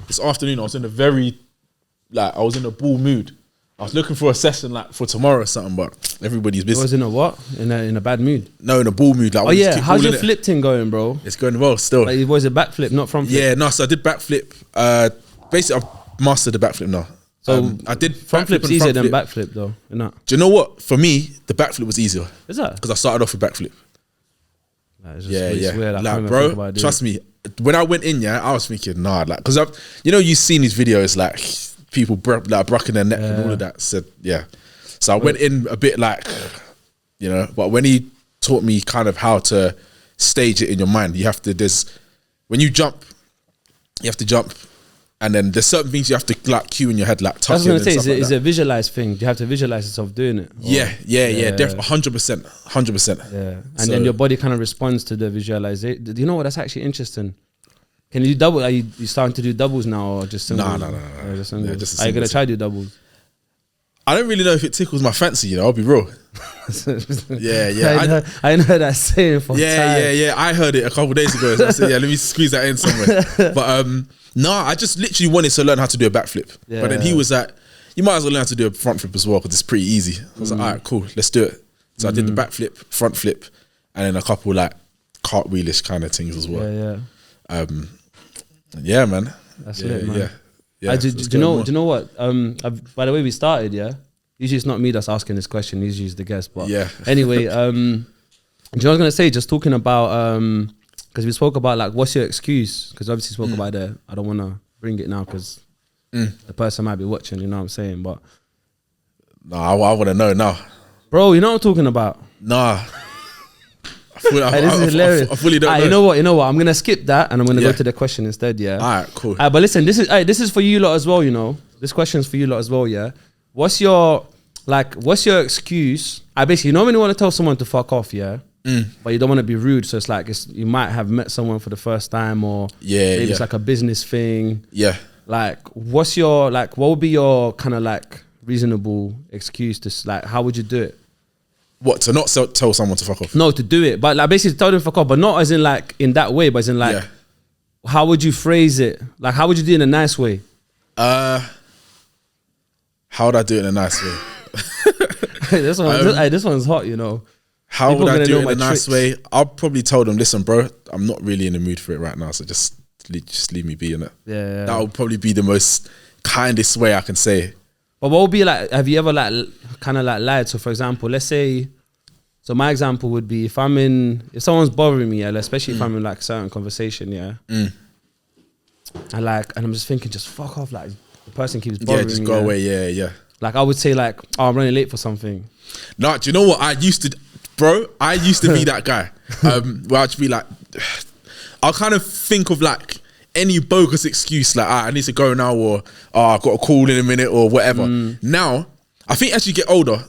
This afternoon, I was in a ball mood. I was looking for a session like for tomorrow or something, but everybody's busy. I was in a what? In a bad mood? No, in a ball mood. Like, oh yeah, how's your flip thing going, bro? It's going well still. Like, was it backflip, not front flip? Yeah, no, so I did backflip. Basically, I've mastered the backflip now. So I did front flip's easier than backflip though, isn't it? Do you know what? For me, the backflip was easier. Is that? Because I started off with backflip. Like, yeah. Weird. Like, bro, trust me. When I went in, I was thinking, nah, like, because you've seen these videos, like, people like brocking their neck and all of that. So, yeah. So I went in a bit like, but when he taught me kind of how to stage it in your mind, when you jump, you have to jump. And then there's certain things you have to like cue in your head, like tucking. I was going to say, is it a visualized thing? Do you have to visualize yourself doing it? Yeah, definitely, 100%. Yeah, and then your body kind of responds to the visualization. Do you know what? That's actually interesting. Can you do double? Are you starting to do doubles now, or just singles? No. Just singles. Are you going to try to do doubles? I don't really know if it tickles my fancy, I'll be real. Yeah. I know that saying for time. Yeah. I heard it a couple of days ago. So I said, let me squeeze that in somewhere. But no, I just literally wanted to learn how to do a backflip. Yeah. But then he was like, you might as well learn how to do a front flip as well because it's pretty easy. I was like, all right, cool, let's do it. So I did the backflip, front flip, and then a couple like cartwheelish kind of things as well. Yeah, man. That's lit, man. Yeah. Do you know what? By the way we started, usually it's not me that's asking this question, usually it's the guest. But anyway, do you know what I was gonna say? Just talking about because we spoke about like what's your excuse? Because obviously spoke about I don't want to bring it now because the person might be watching. You know what I'm saying? But no, I want to know now, bro. You know what I'm talking about? Nah. This is hilarious. I fully don't know. You know what? I'm gonna skip that and I'm gonna go to the question instead. Yeah. All right, cool. But listen, this is for you lot as well. This question's for you lot as well. Yeah. What's your excuse? I basically when you want to tell someone to fuck off, but you don't want to be rude. So it's like you might have met someone for the first time, or maybe it's like a business thing. Yeah. Like, what would be your kind of like reasonable excuse to like? How would you do it? What, to not tell someone to fuck off? No, to do it, but like basically tell them to fuck off, but not as in like in that way, but as in like, how would you phrase it? Like, how would you do it in a nice way? How would I do it in a nice way? This one's hot, How would I do it in a nice way? I'll probably tell them, listen, bro, I'm not really in the mood for it right now, so just leave me be in it. Yeah. That would probably be the most kindest way I can say it. But what would be like, have you ever like kind of like lied? So for example, let's say, so my example would be if someone's bothering me, especially if I'm in like a certain conversation, and I'm just thinking, just fuck off, like the person keeps bothering me. Just go away, yeah. Like I would say like, oh, I'm running late for something. No, do you know what? I used to be that guy. Where I'd be like, I'll kind of think of like any bogus excuse, like I need to go now, or I've got a call in a minute, or whatever. Now, I think as you get older,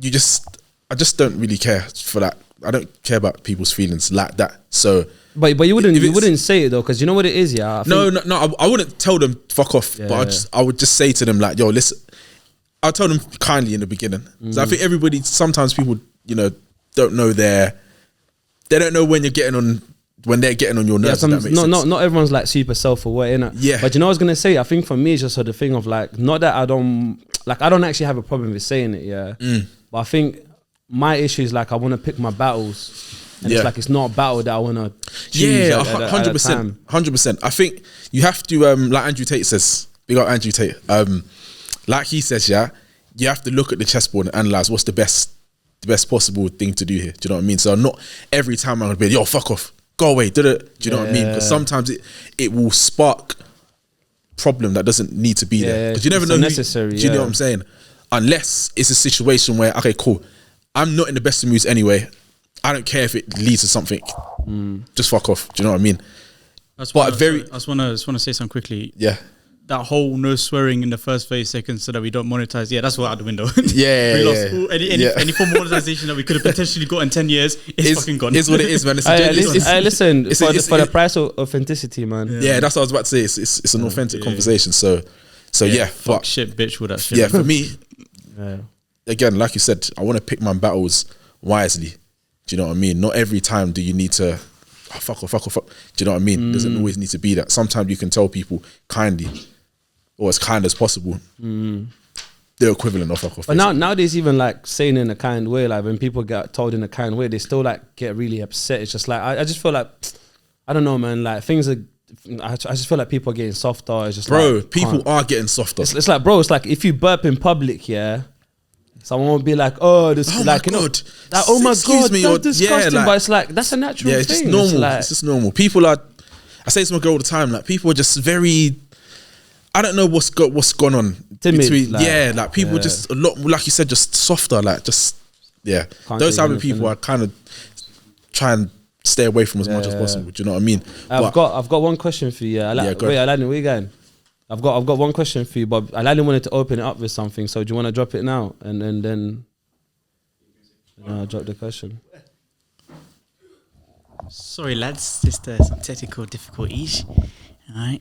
I just don't really care for that. I don't care about people's feelings like that. So, but you wouldn't say it though, because you know what it is, yeah. I wouldn't tell them fuck off, but I would just say to them like, yo, listen. I'll tell them kindly in the beginning. So I think sometimes people, don't know they don't know when they're getting on your nerves. Not everyone's like super self-aware, innit? Yeah. But you know what I was gonna say? I think for me it's just the thing of like, not that I don't actually have a problem with saying it, but I think my issue is like I want to pick my battles, and it's like it's not a battle that I want to choose. 100%. I think you have to, like Andrew Tate says, big up Andrew Tate. Like he says, you have to look at the chessboard and analyze what's the best possible thing to do here. Do you know what I mean? So not every time I'm gonna be, yo, fuck off, go away, do you know what I mean? Because sometimes it will spark problem that doesn't need to be there. Because you never know. Unnecessary. Do you know what I'm saying? Unless it's a situation where, okay, cool, I'm not in the best of moods anyway. I don't care if it leads to something. Just fuck off. Do you know what I mean? I just want to say something quickly. Yeah. That whole no swearing in the first 30 seconds so that we don't monetize. Yeah, that's all out the window. We lost any form of monetization that we could have potentially got in 10 years. It's fucking gone. It's what it is, man. Listen, for the price of authenticity, man. Yeah, that's what I was about to say. It's an authentic conversation. So fuck shit, bitch, with that shit. Yeah, for me, again, like you said, I want to pick my battles wisely. Do you know what I mean? Not every time do you need to fuck off. Do you know what I mean? Doesn't always need to be that. Sometimes you can tell people kindly, or as kind as possible. The equivalent of fuck off. But nowadays, even like saying in a kind way, like when people get told in a kind way, they still like get really upset. It's just like I just feel like, I don't know, man. Like things are. I just feel like people are getting softer. It's just people are getting softer. It's like, bro, it's like if you burp in public, someone will be like, oh, this, like, you know, like, oh my God, me, that's disgusting. like, but it's like, that's a natural thing. It's just normal. Like, it's just normal. People are, I say this to my girl all the time, like people are just very, I don't know what's gone on. Timid, between, like, like people just a lot, like you said, just softer, like just, those type of people I kind of try and stay away from as much as possible. Do you know what I mean? I've got one question for you. Wait, Aladdin, where you going? I've got one question for you, but Aladdin wanted to open it up with something. So do you want to drop it now and then I'll drop the question. Sorry, lads, just some technical difficulties. All right,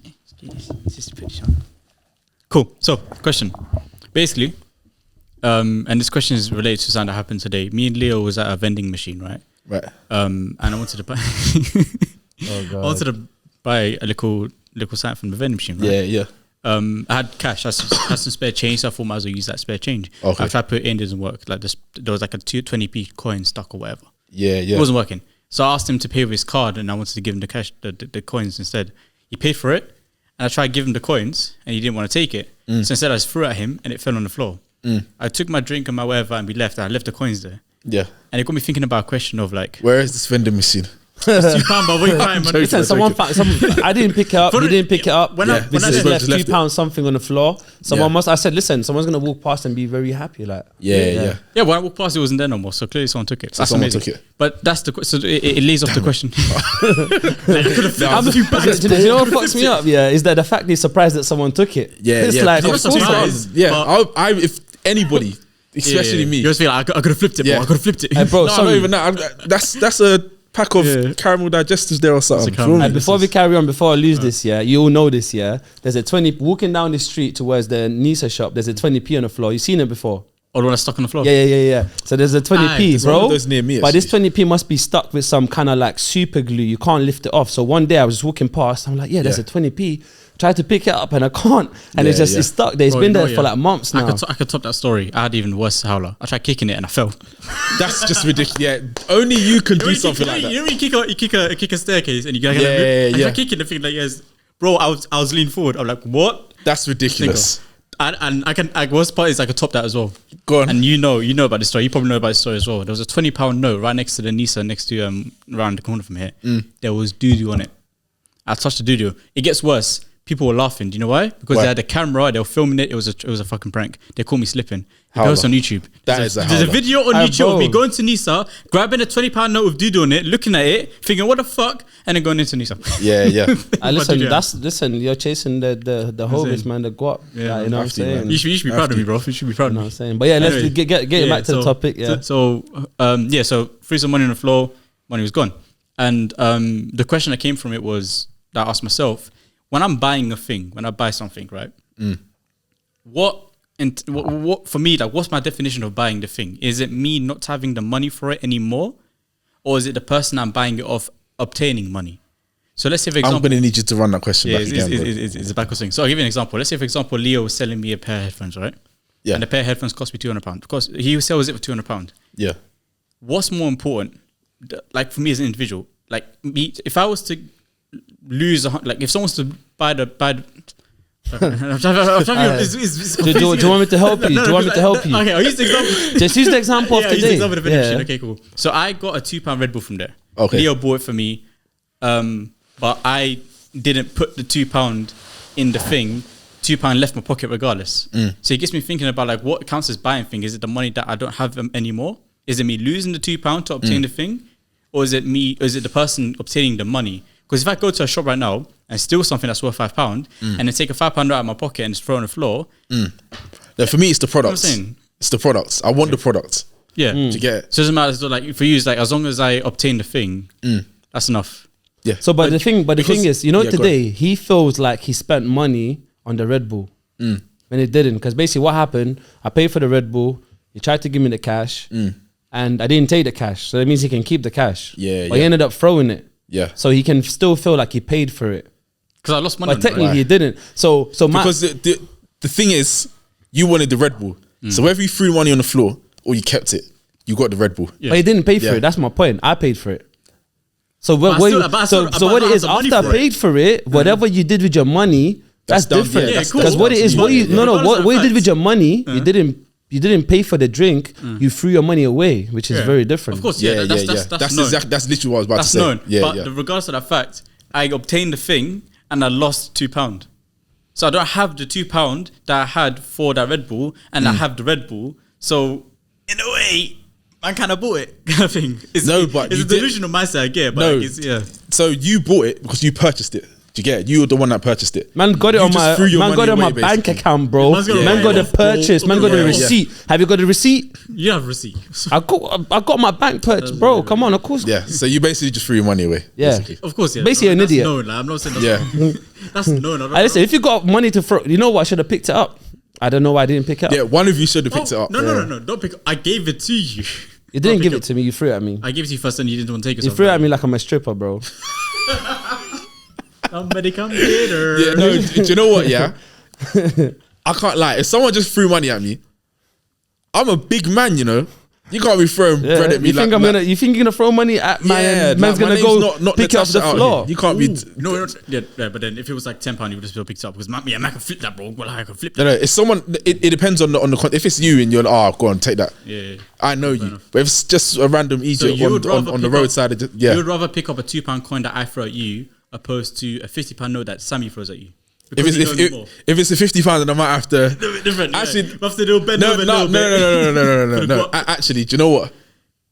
just put this on. Cool. So, question. Basically, and this question is related to something that happened today. Me and Leo was at a vending machine, right? Right. And I wanted to buy. I wanted to buy a little something from the vending machine, right? Yeah. I had cash. I had some spare change, so I thought I might as well use that spare change. Okay. I tried to put it in, it doesn't work. Like there was like a 20p coin stuck or whatever. Yeah. It wasn't working. So I asked him to pay with his card, and I wanted to give him the cash, the coins instead. He paid for it, and I tried to give him the coins, and he didn't want to take it. So instead, I just threw it at him, and it fell on the floor. I took my drink and my whatever, and we left. I left the coins there. Yeah. And it got me thinking about a question of like, where is this vending machine? It's £2, but what are you crying, man? Listen, someone I didn't pick it up. You didn't pick it up. When I just left £2 it. something on the floor. I said, listen, someone's gonna walk past and be very happy. Like, Yeah. When I walked past, it wasn't there no more. So clearly, someone took it. So someone took it. But that's so it lays off the question. Do you know what fucks me up? Yeah, is that the fact he's surprised that someone took it. It's like, of course, I if anybody, especially me, you just feel like I could have flipped it, bro. I could have flipped it. Hey, bro, no, not even that. That's a pack of caramel digestives there or something. And before we carry on, before I lose this, you all know this, there's a 20, walking down the street towards the Nisa shop, there's a 20p on the floor. You seen it before? Or the one that's stuck on the floor? Yeah. So there's a 20p, bro. Those near me, but this 20p must be stuck with some kind of like super glue. You can't lift it off. So one day I was just walking past, I'm like, there's a 20p. Tried to pick it up and I can't. And it's stuck there. It's been there for like months now. I could top that story. I had even worse howler. I tried kicking it and I fell. That's just ridiculous. Yeah, only you can do something like that. You know when you kick a staircase and you get I tried kicking the thing like, bro, I was leaning forward. I'm like, what? That's ridiculous. And worst part is I could top that as well. Go on. And you know about the story. You probably know about the story as well. There was a £20 note right next to the Nisa, next to around the corner from here. There was doo-doo on it. I touched the doo-doo. It gets worse. People were laughing. Do you know why? Because they had a camera. They were filming it. It was a fucking prank. They called me slipping. It goes on YouTube. There's a video on YouTube of me going to Nisa, grabbing a £20 note with doo-doo on it, looking at it, thinking what the fuck, and then going into Nisa. Yeah. Listen, you're chasing the homies, man, the guap. Yeah, you know what I'm saying? You should be proud of me, bro. You should be proud of me. You know what I'm saying? But let's get back to the topic. Yeah. So threw some money on the floor. Money was gone. And the question that came from it was that I asked myself, when I'm buying a thing, when I buy something, right? What for me, like, what's my definition of buying the thing? Is it me not having the money for it anymore, or is it the person I'm buying it off obtaining money? So let's say, for example, I'm going to need you to run that question back again. It's a backwards thing. So I'll give you an example. Let's say, for example, Leo was selling me a pair of headphones, right? Yeah. And the pair of headphones cost me £200. Because he sells it for £200. Yeah. What's more important? Like for me as an individual, like me, if I was to lose if someone was to buy the do you want me to help you? Do you want me to help you? Okay, I'll use the example. Just use the example of today. Use the example of the vending machine. Okay, cool. So I got a £2 Red Bull from there. Okay. Leo bought it for me, but I didn't put the £2 in the thing. £2 left my pocket regardless. So it gets me thinking about like what counts as buying thing. Is it the money that I don't have anymore? Is it me losing the £2 to obtain the thing, or is it me? Or is it the person obtaining the money? Because if I go to a shop right now and steal something that's worth £5 and then take a £5 out of my pocket and just throw it on the floor. Yeah, for me, it's the products. It's the products. I want the products. Yeah. To get it. So it doesn't matter. So like for you, it's like as long as I obtain the thing, that's enough. Yeah. So, but the thing is, today he feels like he spent money on the Red Bull when it didn't. Because basically, what happened? I paid for the Red Bull. He tried to give me the cash, and I didn't take the cash. So that means he can keep the cash. Yeah. But he ended up throwing it. Yeah. So he can still feel like he paid for it. Because I lost money. But technically he didn't. So because the thing is, you wanted the Red Bull. So whether you threw money on the floor or you kept it, you got the Red Bull. But he didn't pay for it. That's my point. I paid for it. So what it is, after I paid for it, whatever you did with your money, that's different. Because what it is, what you did with your money, you didn't pay for the drink. You threw your money away, which is very different. Of course, that's literally what I was about to say. Known. But regardless of that fact, I obtained the thing and I lost £2. So I don't have the £2 that I had for that Red Bull, and I have the Red Bull. So in a way, I kind of bought it, kind of thing. It's a delusional mindset, I get. But So you bought it because you purchased it. Do you get it? You were the one that purchased it. Man got it on my bank account, bro. Man got the purchase. Man got the receipt. Have you got the receipt? You have receipt. I got my bank purchase, bro. Come on, of course. Yeah. So you basically just threw your money away. Yeah. Basically. Of course. Yeah. Basically, an idiot. No, I'm not saying that's that's no. Listen, if you got money to throw, you know what? I should have picked it up. I don't know why I didn't pick it up. Yeah, one of you should have picked it up. No. Don't pick it. I gave it to you. You didn't give it to me. You threw it at me. I gave it to you first, and you didn't want to take it. You threw it at me like I'm a stripper, bro. Somebody come get her. Yeah, no, do you know what? Yeah, I can't lie. If someone just threw money at me, I'm a big man, you know. You can't be throwing bread at me. You think you're gonna throw money at my man's gonna go not pick it up the floor? You can't be. No, but then if it was like £10, you would just still pick it up because man can flip that, bro. Well, I can flip that. No, it's someone. It depends on the. If it's you and you're like, go on, take that. Yeah. I know you, but if it's just a random idiot on the roadside, you would rather pick up a £2 coin that I throw at you opposed to a £50 note that Sammy throws at you. If it's a £50, then I might have to. Different. Actually, have to do bend over. No. Actually, do you know what?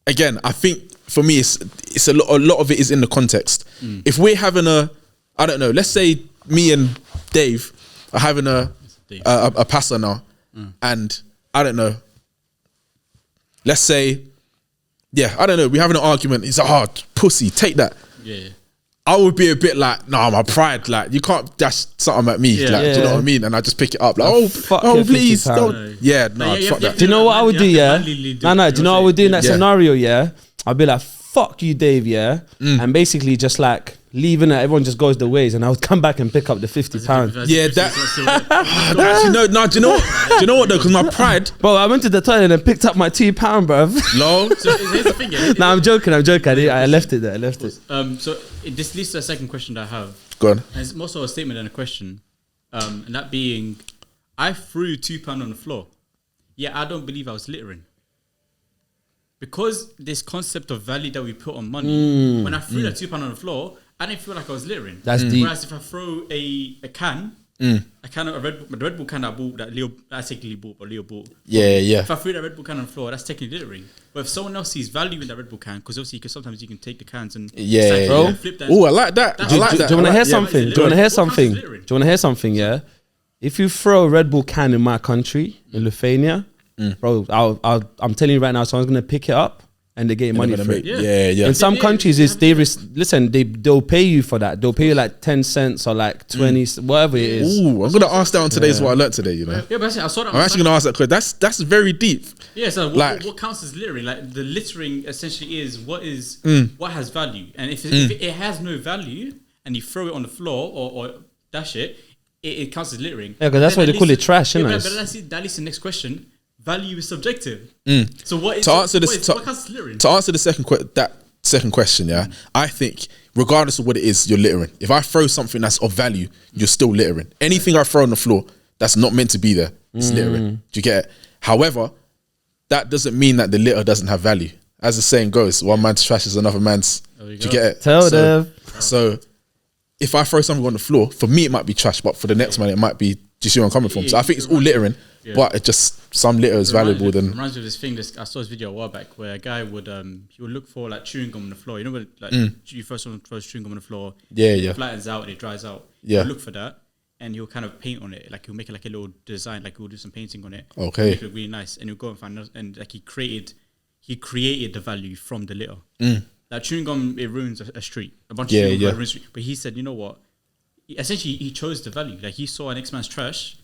Again, I think for me, it's a lot of it is in the context. If we're having I don't know, let's say me and Dave are having a passer now, and I don't know, let's say, I don't know, we're having an argument. He's like, pussy, take that. Yeah. I would be a bit like, nah, my pride, like, you can't dash something at me, do you know what I mean? And I just pick it up, like, please, don't. Yeah, no, fuck that. Do you know what I would do, yeah? No, do you know what I would do in that scenario, yeah? I'd be like, fuck you, Dave, yeah? And basically just like, leaving it, everyone just goes their ways, and I would come back and pick up the £50. Yeah, do you know what though? Because my pride, bro, I went to the toilet and picked up my £2, bruv. No, so here's the thing. Nah, I'm joking. I left it there. So this leads to a second question that I have. Go on. And it's more so a statement than a question, and that being, I threw £2 on the floor. Yeah, I don't believe I was littering. Because this concept of value that we put on money, when I threw that £2 on the floor, I didn't feel like I was littering. That's deep. Whereas if I throw a can, a can of the Red Bull can I bought that I technically bought, but Leo bought. Yeah. If I threw that Red Bull can on the floor, that's technically littering. But if someone else sees value in that Red Bull can, because obviously, sometimes you can take the cans and flip that. Oh, I like that. Do you want to hear something? Do you want to hear something? Yeah. If you throw a Red Bull can in my country, in Lithuania, bro, I'm telling you right now, someone's gonna pick it up. And they get money for it. Yeah. In some countries, they'll pay you for that. They'll pay you like 10 cents or like 20, whatever it is. Ooh, I'm gonna ask that on today's what I learned today. You know. Yeah, but I saw that. I'm actually gonna ask that question. That's very deep. Yeah. So what counts as littering? Like the littering essentially is what has value, and if it has no value and you throw it on the floor or dash it counts as littering. Yeah, because that's why they call it trash, isn't it? But that leads to the next question. Value is subjective. So what is to answer the second question? Yeah, I think regardless of what it is, you're littering. If I throw something that's of value, you're still littering. Anything I throw on the floor that's not meant to be there, it's littering. Do you get it? However, that doesn't mean that the litter doesn't have value. As the saying goes, one man's trash is another man's. Do you get it? Tell them. So if I throw something on the floor, for me it might be trash, but for the next man it might be. Do you see where I'm coming from? So I think it's all littering, but it just some litter is valuable than. Reminds me of this thing. I saw this video a while back where a guy would he would look for like chewing gum on the floor. You know when like you first someone throws chewing gum on the floor, it flattens out and it dries out. He'll look for that and he'll kind of paint on it. Like he'll make it like a little design. Like he'll do some painting on it. Okay, make it look really nice. And he'll go and find and like he created the value from the litter. Like chewing gum, it ruins a street. A bunch of chewing gum ruins a street. But he said, you know what? Essentially, he chose the value. Like he saw an next man's trash.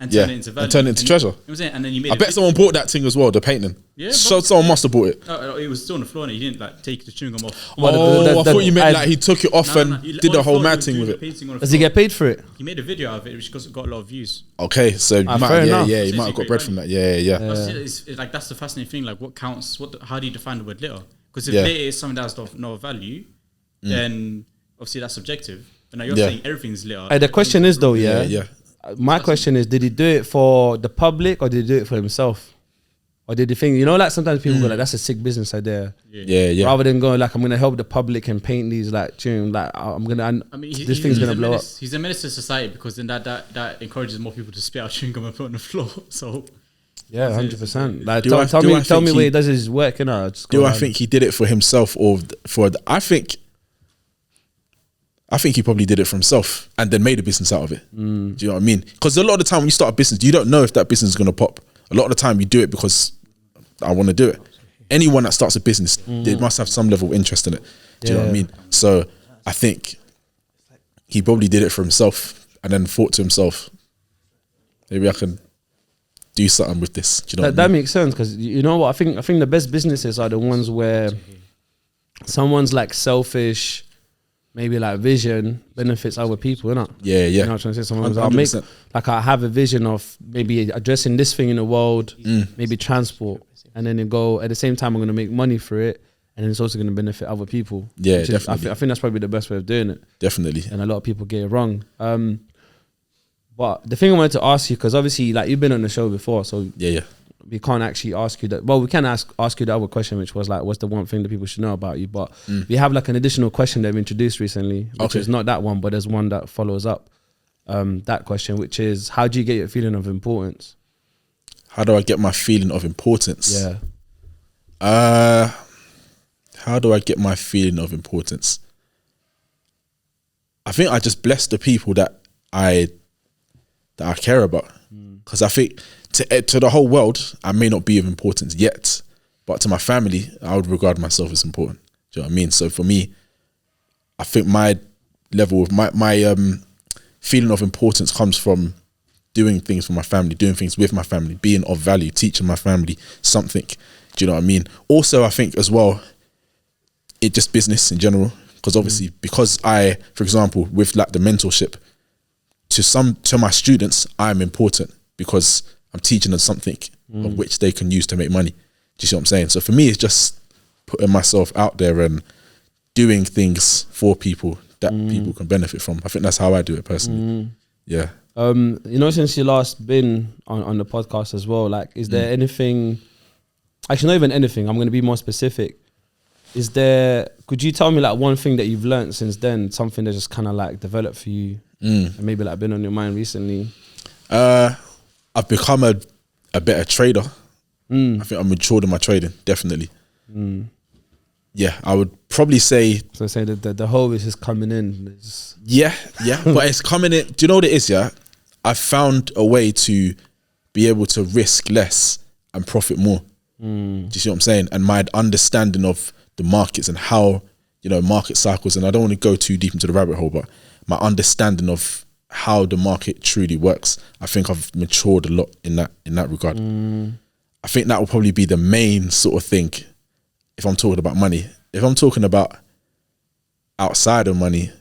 and turn it into value. And turn it into treasure. You know what I'm saying? And then you made I bet someone bought that thing as well, the painting. Yeah, so someone must have bought it. No, it was still on the floor and he didn't like take the chewing gum off. I thought you meant like he took it off and did the whole mad thing with it. Does he get paid for it? He made a video of it which got a lot of views. Okay, so you might have got bread from that. Yeah. It's like that's the fascinating thing. Like what counts? How do you define the word litter? Because if litter is something that's of no value, then obviously that's subjective. But now you're saying everything's litter. The question is though, my question is, did he do it for the public or did he do it for himself? Or did he think, you know, like sometimes people go like, that's a sick business idea. Yeah. Rather than going like, I'm going to help the public and paint these like tune, like this thing's going to blow up. He's a menace to society because then that encourages more people to spit out chewing gum and put on the floor. So yeah, 100%. Like tell me where he does his work, you know. I think he did it for himself or I think he probably did it for himself and then made a business out of it. Do you know what I mean? Because a lot of the time when you start a business, you don't know if that business is going to pop. A lot of the time you do it because I want to do it. Anyone that starts a business, they must have some level of interest in it. Do you know what I mean? So I think he probably did it for himself and then thought to himself, maybe I can do something with this. Do you know that makes sense because you know what? I think the best businesses are the ones where someone's like selfish, maybe like vision benefits other people, innit? Yeah. You know what I'm trying to say? Someone's I have a vision of maybe addressing this thing in the world, maybe transport, and then go at the same time I'm going to make money for it, and then it's also going to benefit other people. Yeah, definitely. I think that's probably the best way of doing it. Definitely. And a lot of people get it wrong. But the thing I wanted to ask you, because obviously like you've been on the show before, so we can't actually ask you that. Well, we can ask you the other question, which was like, what's the one thing that people should know about you? But we have like an additional question that we introduced recently, which is not that one, but there's one that follows up that question, which is, how do you get your feeling of importance? How do I get my feeling of importance? Yeah. How do I get my feeling of importance? I think I just bless the people that I care about, because I think to the whole world I may not be of importance yet, but to my family I would regard myself as important. Do you know what I mean? So for me, I think my level of my feeling of importance comes from doing things for my family, doing things with my family, being of value, teaching my family something. Do you know what I mean? Also, I think as well, it just business in general, because obviously because I, for example, with like the mentorship, to my students, I'm important because I'm teaching them something of which they can use to make money. Do you see what I'm saying? So for me, it's just putting myself out there and doing things for people that people can benefit from. I think that's how I do it personally. Yeah. You know, since you last been on the podcast as well, like, is there anything, actually not even anything, I'm going to be more specific. Could you tell me like one thing that you've learned since then, something that just kind of like developed for you and maybe like been on your mind recently? I've become a better trader. I think I'm matured in my trading, definitely. Yeah, I would probably say. So say that the whole is just coming in. Yeah, but it's coming in. Do you know what it is? Yeah, I've found a way to be able to risk less and profit more. Do you see what I'm saying? And my understanding of the markets and how, you know, market cycles, and I don't want to go too deep into the rabbit hole, but my understanding of how the market truly works, I think I've matured a lot in that regard. I think that will probably be the main sort of thing if I'm talking about money. If I'm talking about outside of money,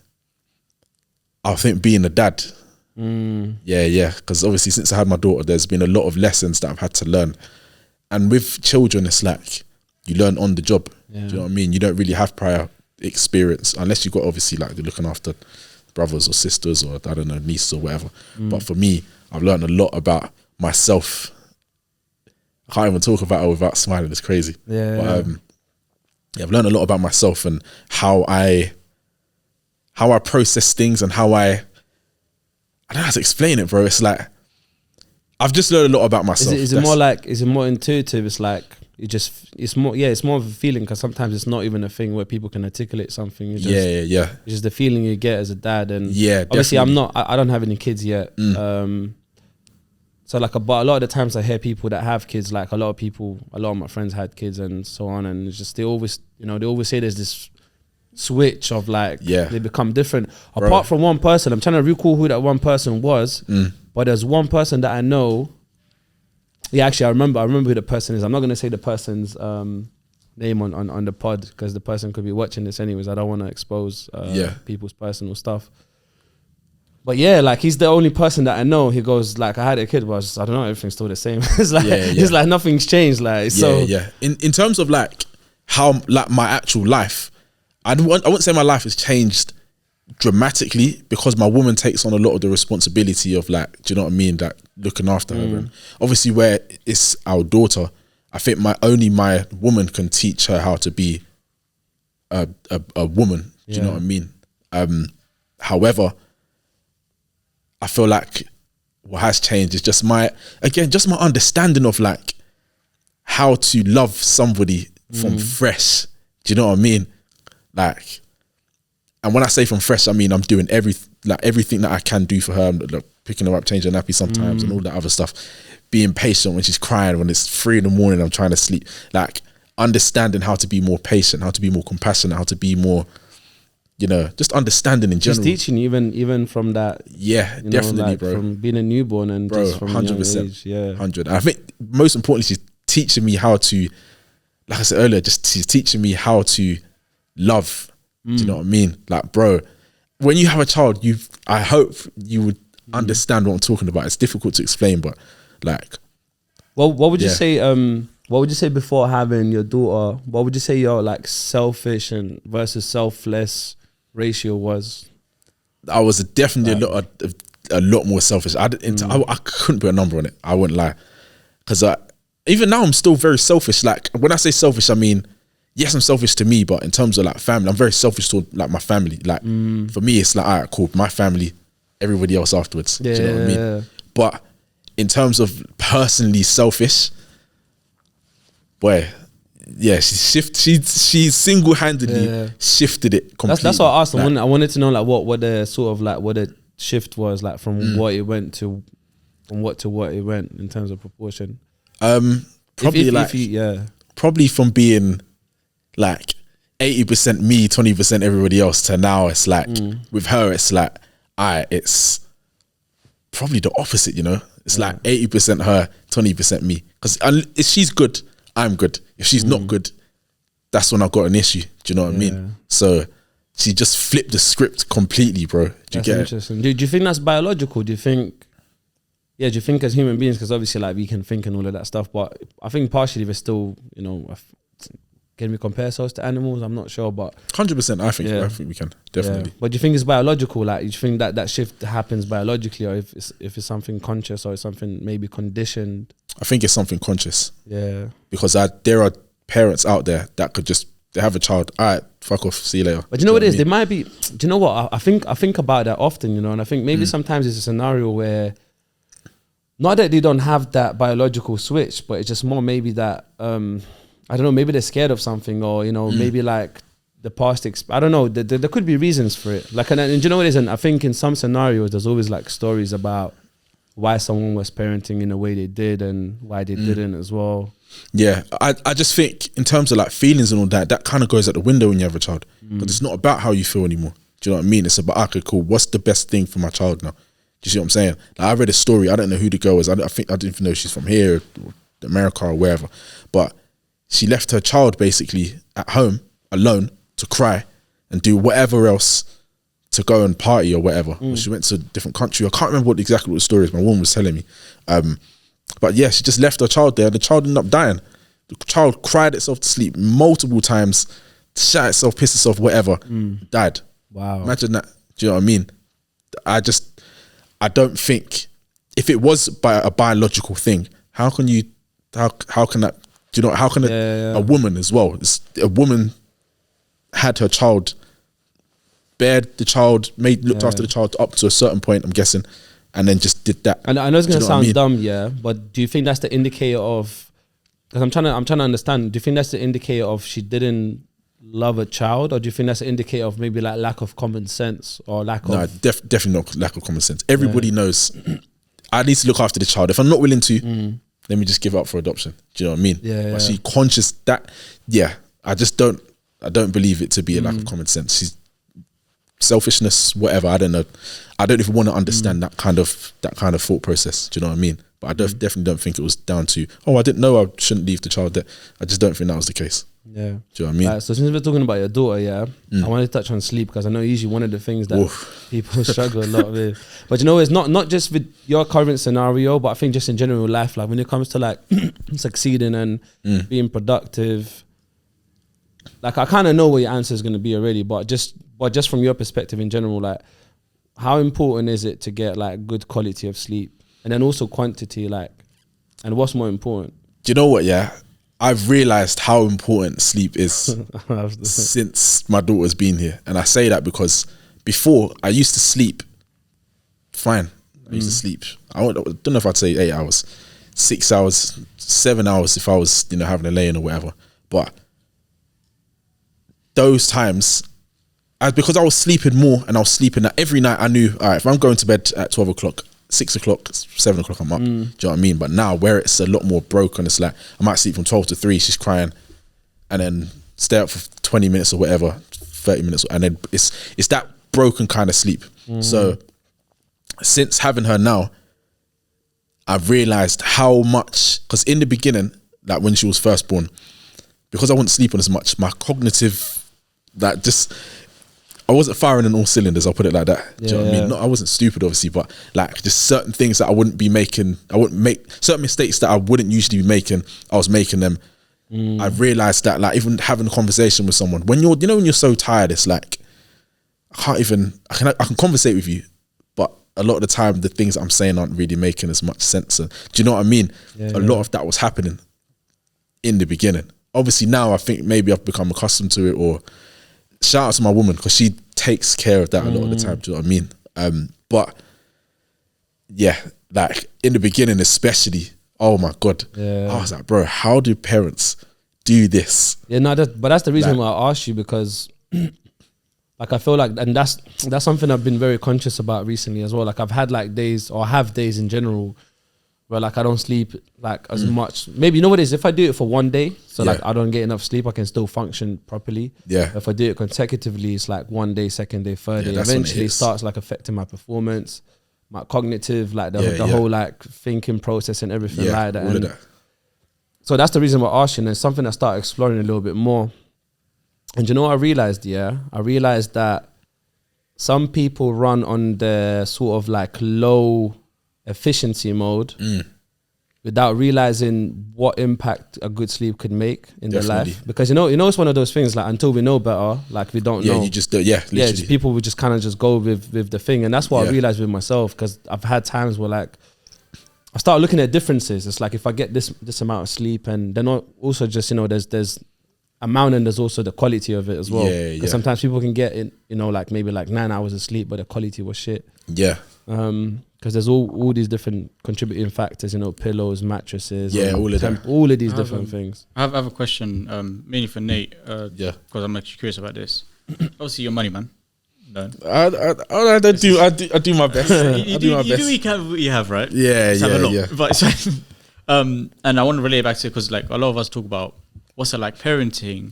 I think being a dad. Yeah, because obviously since I had my daughter, there's been a lot of lessons that I've had to learn. And with children, it's like you learn on the job. Do you know what I mean? You don't really have prior experience unless you've got obviously like you're looking after brothers or sisters or I don't know, nieces or whatever. But for me, I've learned a lot about myself. I can't even talk about it without smiling. It's crazy. But I've learned a lot about myself and how I process things and how I don't know how to explain it, bro. It's like I've just learned a lot about myself. Is it more intuitive? It's like it's more of a feeling, because sometimes it's not even a thing where people can articulate something. It's just, it's just the feeling you get as a dad. And obviously definitely. I don't have any kids yet. So like, but a lot of the times I hear people that have kids, like a lot of my friends had kids and so on, and it's just they always say there's this switch of like they become different. Bro. Apart from one person, I'm trying to recall who that one person was, but there's one person that I know. Yeah, actually, I remember who the person is. I'm not going to say the person's name on the pod because the person could be watching this anyways. I don't want to expose people's personal stuff. But yeah, like he's the only person that I know. He goes like, I had a kid, but I don't know, everything's still the same. It's like it's like nothing's changed. Like In terms of like how like my actual life, I wouldn't say my life has changed dramatically because my woman takes on a lot of the responsibility of like, do you know what I mean? Like looking after her. And obviously, where it's our daughter, I think my woman can teach her how to be a woman. Do you know what I mean? However, I feel like what has changed is just my understanding of like how to love somebody from fresh. Do you know what I mean? Like, and when I say from fresh, I mean I'm doing everything that I can do for her. I'm like, picking her up, changing her nappy sometimes, and all that other stuff. Being patient when she's crying, when it's 3 a.m, I'm trying to sleep. Like understanding how to be more patient, how to be more compassionate, how to be more, you know, just understanding in general. Just teaching even from that. Yeah, definitely, like bro. From being a newborn and bro, just from 100%, age, yeah, 100. I think most importantly, she's teaching me how to, like I said earlier, she's teaching me how to love. Do you know what I mean? Like, bro, when you have a child, I hope you would understand what I'm talking about. It's difficult to explain, but like, well, what would you say? What would you say before having your daughter? What would you say your like selfish and versus selfless ratio was? I was definitely a lot more selfish. I couldn't put a number on it. I wouldn't lie, because even now I'm still very selfish. Like when I say selfish, I mean, yes, I'm selfish to me, but in terms of like family, I'm very selfish to like my family. Like for me, it's like, all right, cool, my family, everybody else afterwards. Do you know what I mean? But in terms of personally selfish, boy, yeah, she single-handedly shifted it completely. That's what I asked. Like, I wanted to know like what the sort of like what the shift was like from what it went to, from what to what it went in terms of proportion. Probably probably from being like 80% me, 20% everybody else to now it's like with her it's like it's probably the opposite, you know. It's like 80% her, 20% me. Because if she's good, I'm good. If she's not good, that's when I've got an issue. Do you know what I mean? So she just flipped the script completely, bro. Do you get interesting. Do you think that's biological? Do you think as human beings, because obviously like we can think and all of that stuff, but I think partially we're still, you know, can we compare ourselves to animals? I'm not sure, but 100%. I think we can definitely. But do you think it's biological? Like, do you think that shift happens biologically, or if it's something conscious, or it's something maybe conditioned? I think it's something conscious. Yeah, because there are parents out there that could just, they have a child, all right, fuck off, see you later. But you know what it is? They might be. Do you know what? I think about that often, you know, and I think maybe sometimes it's a scenario where, not that they don't have that biological switch, but it's just more maybe that I don't know, maybe they're scared of something, or, you know, maybe like the past, I don't know, there could be reasons for it. Like, and you know what it is? And I think in some scenarios, there's always like stories about why someone was parenting in the way they did and why they didn't as well. Yeah, I just think in terms of like feelings and all that, that kind of goes out the window when you have a child. Because it's not about how you feel anymore. Do you know what I mean? It's about, okay, cool, what's the best thing for my child now? Do you see what I'm saying? Like, I read a story, I don't know who the girl is, I didn't even know she's from here, or America or wherever, but she left her child basically at home alone to cry and do whatever else, to go and party or whatever. She went to a different country. I can't remember exactly what the story is. My woman was telling me. But yeah, she just left her child there. The child ended up dying. The child cried itself to sleep multiple times, shat itself, pissed itself, whatever, died. Wow. Imagine that. Do you know what I mean? I don't think, if it was a biological thing, how can that, do you know, how can a woman as well, a woman had her child, bared the child, looked after the child up to a certain point, I'm guessing, and then just did that. And I know it's going to sound dumb, but do you think that's the indicator of, because I'm trying to understand, do you think that's the indicator of she didn't love a child, or do you think that's an indicator of maybe like lack of common sense, or lack of... definitely not lack of common sense. Everybody knows, I need to look after the child. If I'm not willing to, let me just give up for adoption. Do you know what I mean? Yeah. But she conscious that, I just don't I don't believe it to be a lack of common sense. She's selfishness, whatever. I don't know. I don't even want to understand that kind of thought process. Do you know what I mean? But I definitely don't think it was down to, I didn't know I shouldn't leave the child there. I just don't think that was the case. Yeah. Do you know what I mean? So since we're talking about your daughter, I wanted to touch on sleep, because I know usually one of the things that people struggle a lot with. But you know, it's not just with your current scenario, but I think just in general life, like when it comes to like succeeding and being productive, like I kind of know what your answer is going to be already, but just from your perspective in general, like how important is it to get like good quality of sleep, and then also quantity, like, and what's more important? Do you know what? Yeah, I've realized how important sleep is since my daughter's been here, and I say that because before I used to sleep fine. I used to sleep. I don't know if I'd say 8 hours, 6 hours, 7 hours if I was having a lay-in or whatever, but those times, because I was sleeping more and I was sleeping every night, I knew, all right, if I'm going to bed at 12 o'clock, 6 o'clock, 7 o'clock, I'm up. Do you know what I mean? But now where it's a lot more broken, it's like I might sleep from 12 to 3, she's crying, and then stay up for 20 minutes or whatever, 30 minutes, and then it's that broken kind of sleep. So since having her now, I've realized how much, because in the beginning, like when she was first born, because I wasn't sleeping as much, my cognitive, I wasn't firing on all cylinders, I'll put it like that. Do you know what I mean? I wasn't stupid, obviously, but like just certain things that I wouldn't make certain mistakes that I wouldn't usually be making, I was making them. I realized that, like, even having a conversation with someone, when you're, when you're so tired, it's like, I can conversate with you, but a lot of the time the things that I'm saying aren't really making as much sense. Do you know what I mean? A lot of that was happening in the beginning. Obviously now I think maybe I've become accustomed to it, or shout out to my woman, because she takes care of that a lot of the time. Do you know what I mean? But yeah, like in the beginning especially, oh my God, I was like, bro, how do parents do this? Yeah, no, but that's the reason why I asked you, because like I feel like, and that's something I've been very conscious about recently as well. Like I've had like days, or have days in general, where like I don't sleep like as much. Maybe, you know what it is, if I do it for one day, so like I don't get enough sleep, I can still function properly. If I do it consecutively, it's like one day, second day, third day, eventually it starts like affecting my performance, my cognitive, like the whole like thinking process and everything like that. All of that. So that's the reason why I asked you, and it's something I started exploring a little bit more. And you know what I realized? I realized that some people run on the sort of like low efficiency mode without realizing what impact a good sleep could make in their life. Because you know it's one of those things, like until we know better, like we don't know. You just do, literally. People would just kind of just go with the thing, and that's what I realized with myself, because I've had times where like I start looking at differences. It's like if I get this amount of sleep, and then also just there's amount, and there's also the quality of it as well. Because sometimes people can get in, like maybe like 9 hours of sleep, but the quality was shit. Because there's all these different contributing factors, pillows, mattresses, all of these different things. I have a question, mainly for Nate, because I'm actually curious about this. Obviously, your money, man. No. I do my best. You do what you have, right? Yeah. But and I want to relate back to it, because like a lot of us talk about what's it like parenting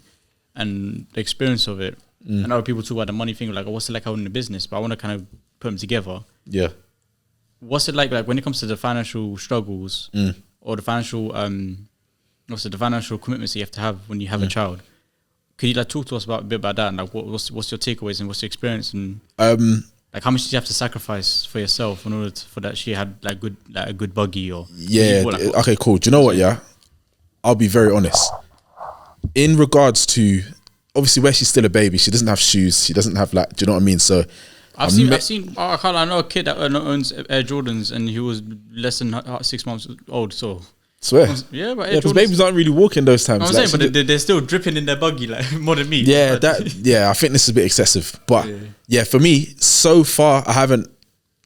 and the experience of it. And other people talk about the money thing, like what's it like owning a business, but I want to kind of put them together. What's it like when it comes to the financial struggles or the financial the financial commitments that you have to have when you have a child? Could you like talk to us a bit about that, and like what's your takeaways and what's your experience, and like how much did you have to sacrifice for yourself in order for that she had like a good buggy or okay, cool. Do you know what? I'll be very honest. In regards to obviously where she's still a baby, she doesn't have shoes, she doesn't have like, do you know what I mean? So I've seen. I know a kid that owns Air Jordans, and he was less than 6 months old. So swear, but because babies aren't really walking those times. I'm saying, but they're still dripping in their buggy like more than me. I think this is a bit excessive, but for me, so far I don't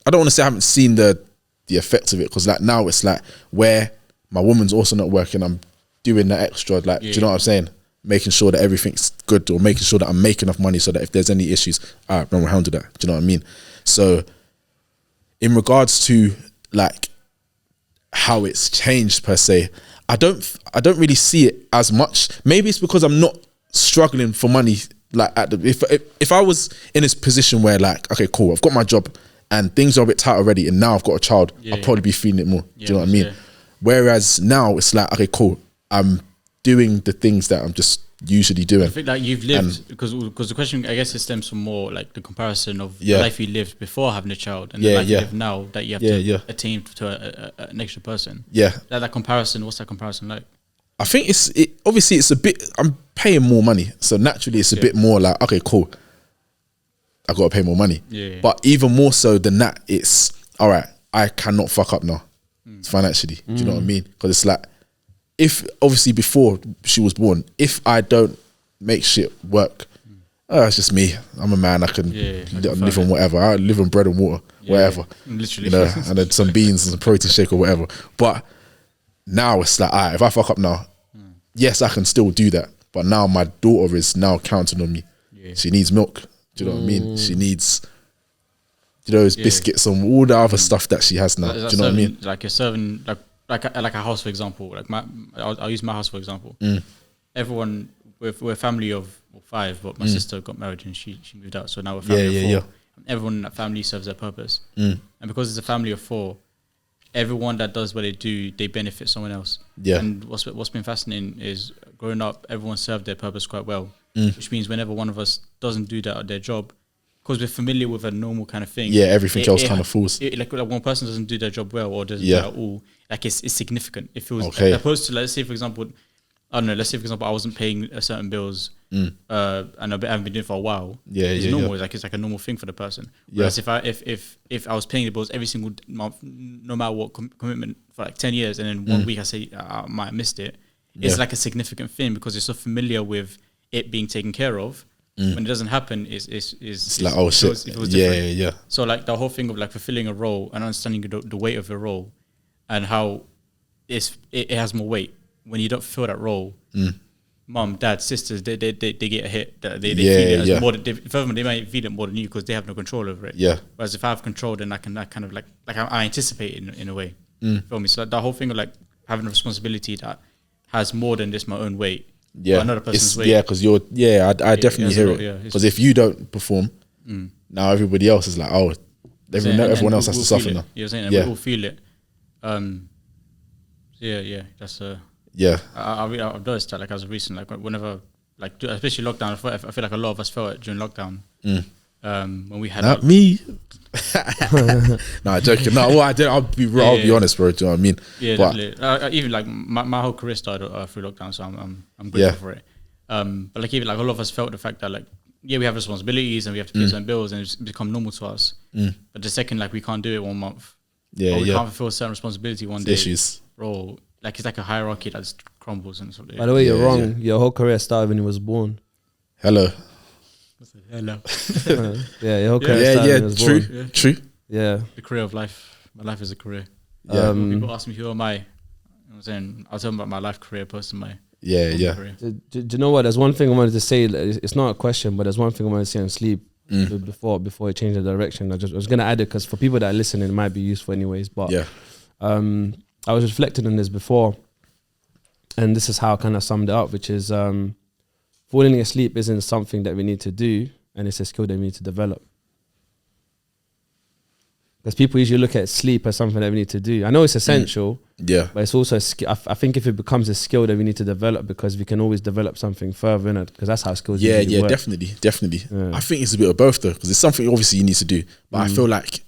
want to say I haven't seen the effects of it, because like now it's like where my woman's also not working, I'm doing the extra, like do you know what I'm saying? Making sure that everything's good, or making sure that I'm making enough money so that if there's any issues, we'll handle that. Do you know what I mean? So in regards to like how it's changed per se, I don't really see it as much. Maybe it's because I'm not struggling for money, like if I was in this position where like, okay, cool, I've got my job and things are a bit tight already, and now I've got a child, I'll probably be feeling it more. Do you know what I mean? Whereas now it's like, okay, cool, I'm doing the things that I'm just usually doing. I think that you've lived, because the question, I guess, it stems from more like the comparison of the life you lived before having a child and the life you live now that you have to attain to an extra person. That comparison, what's that comparison like? I think obviously it's a bit, I'm paying more money, so naturally it's a bit more like, okay, cool, I got to pay more money. But even more so than that, it's all right, I cannot fuck up now financially. Do you know what I mean? Because it's like, if obviously before she was born, if I don't make shit work, it's just me. I'm a man. I can live on whatever. I live on bread and water, whatever. Literally, you know, and then some beans and some protein shake or whatever. But now it's like, if I fuck up now, yes, I can still do that. But now my daughter is now counting on me. She needs milk. Do you know what I mean? She needs, those biscuits and all the other stuff that she has now. Do you know what I mean? Like you're serving, like a house, for example. Like I'll use my house for example. Everyone, we're a family of 5, but my sister got married and she moved out, so now we're a family of 4. Everyone in that family serves their purpose, and because it's a family of 4, everyone that does what they do, they benefit someone else. And what's been fascinating is growing up, everyone served their purpose quite well, which means whenever one of us doesn't do that at their job, because we're familiar with a normal kind of thing, everything else kind of falls. Like one person doesn't do their job well or doesn't do it at all, like it's significant. It feels opposed to, let's say for example, I don't know, let's say for example I wasn't paying certain bills and I haven't been doing it for a while. It's normal. It's like a normal thing for the person. Whereas if I was paying the bills every single month, no matter what commitment, for like 10 years, and then 1 week I say I might have missed it, it's like a significant thing because you're so familiar with it being taken care of. When it doesn't happen, it's like, oh shit, So like the whole thing of like fulfilling a role and understanding the weight of your role and how it has more weight when you don't fulfill that role. Mom, dad, sisters, they get a hit. They feel it as more than, furthermore, they might feel it more than you because they have no control over it. Whereas if I have control, then I kind of like I anticipate it in a way. Feel me? So like the whole thing of like having a responsibility that has more than just my own weight. Another person's weight. Because you're. I definitely hear it. Because if you don't perform, now everybody else is like, oh, everyone else has to suffer now. You're saying we all feel it. That's I've noticed that like as of recent, like whenever, like especially lockdown, I feel like a lot of us felt it during lockdown. When we had not me. No, joking. No, well, I'll be honest, bro. Do you know what I mean? Definitely. Even like my whole career started through lockdown, so I'm grateful for it. But like even like all of us felt the fact that like we have responsibilities and we have to pay certain bills and it's become normal to us. But the second like we can't do it 1 month, or we can't fulfill certain responsibility one day, issues. Bro, like it's like a hierarchy that just crumbles and stuff. By the way, you're wrong. Your whole career started when you was born. Hello. Hello. Your whole career started when you was born. True. Yeah. The career of life. My life is a career. People ask me who am I? You know what I'm saying? I'll tell them about my life career opposed to my career. Do you know what? There's one thing I wanted to say. It's not a question, but there's one thing I wanted to say on sleep before it changed the direction. I was going to add it because for people that are listening, it might be useful anyways. But I was reflecting on this before, and this is how I kind of summed it up, which is falling asleep isn't something that we need to do, and it's a skill that we need to develop. Because people usually look at sleep as something that we need to do. I know it's essential, but it's also a skill. I think if it becomes a skill that we need to develop, because we can always develop something further in it, because that's how skills work. Definitely. I think it's a bit of both though, because it's something obviously you need to do, but I feel like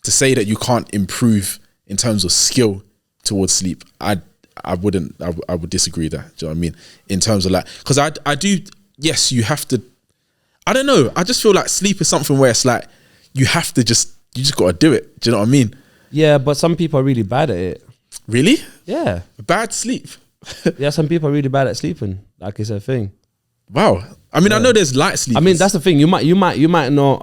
to say that you can't improve in terms of skill towards sleep, I would disagree with that. Do you know what I mean? In terms of like, because I do, yes, you have to, I don't know, I just feel like sleep is something where it's like, you just got to do it. Do you know what I mean? Yeah, but some people are really bad at it. Really? Yeah. Bad sleep? Yeah, some people are really bad at sleeping. Like it's a thing. Wow. I mean, I know there's light sleep. I mean, that's the thing. You might not,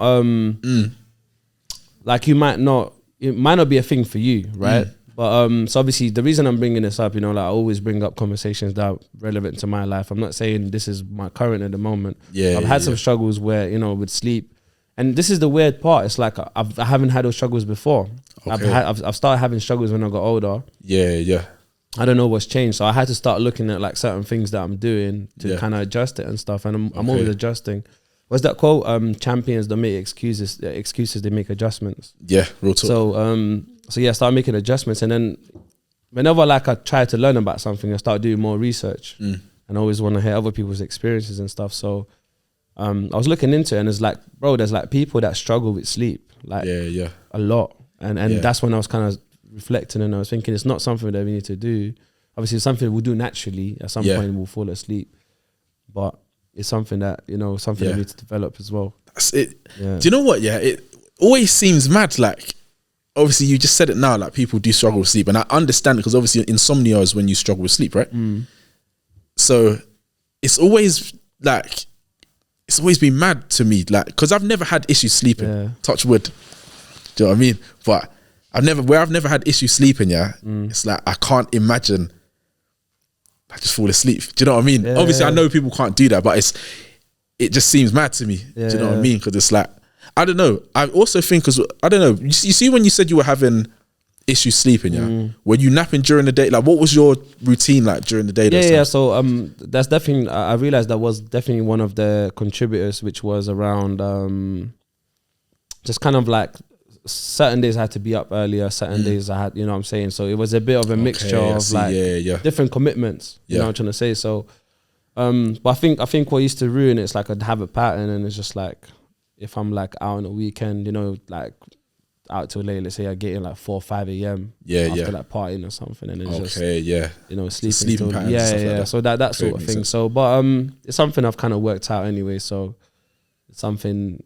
like it might not be a thing for you, right? But so obviously the reason I'm bringing this up, like I always bring up conversations that are relevant to my life. I'm not saying this is my current at the moment. I've had some struggles where, with sleep. And this is the weird part. It's like I haven't had those struggles before. Okay. I've started having struggles when I got older. I don't know what's changed. So I had to start looking at like certain things that I'm doing to kind of adjust it and stuff. And I'm always adjusting. What's that quote? Champions don't make excuses. Excuses, they make adjustments. Yeah, real talk. So yeah, I started making adjustments, and then whenever like I try to learn about something, I start doing more research, and I always want to hear other people's experiences and stuff. So I was looking into it, and it's like, bro, there's like people that struggle with sleep, like a lot, and that's when I was kind of reflecting, and I was thinking it's not something that we need to do. Obviously, it's something we'll do naturally. At some point, we'll fall asleep, but it's something that something that we need to develop as well. That's it. Yeah. Do you know what? Yeah, it always seems mad. Like, obviously, you just said it now. Like, people do struggle with sleep, and I understand, because obviously, insomnia is when you struggle with sleep, right? So it's always like, it's always been mad to me, like, because I've never had issues sleeping. Yeah. Touch wood. Do you know what I mean? But I've never had issues sleeping. Yeah, it's like I can't imagine. I just fall asleep. Do you know what I mean? Yeah, obviously, I know people can't do that, but it just seems mad to me. Do you know what I mean? Because it's like, I don't know. I also think, because I don't know. You see, when you said you were having issues sleeping, were you napping during the day? Like, what was your routine like during the day? Yeah. So that's definitely. I realized that was definitely one of the contributors, which was around just kind of like, certain days I had to be up earlier, certain days I had, you know what I'm saying? So it was a bit of a mixture of like different commitments, you know what I'm trying to say? So, but I think what used to ruin it is like I'd have a pattern, and it's just like, if I'm like out on a weekend, like out till late, let's say I get in like 4 or 5 a.m. after like partying or something, and it's just, sleeping patterns, like that. So that sort of thing. Sense. So, but it's something I've kind of worked out anyway, so it's something.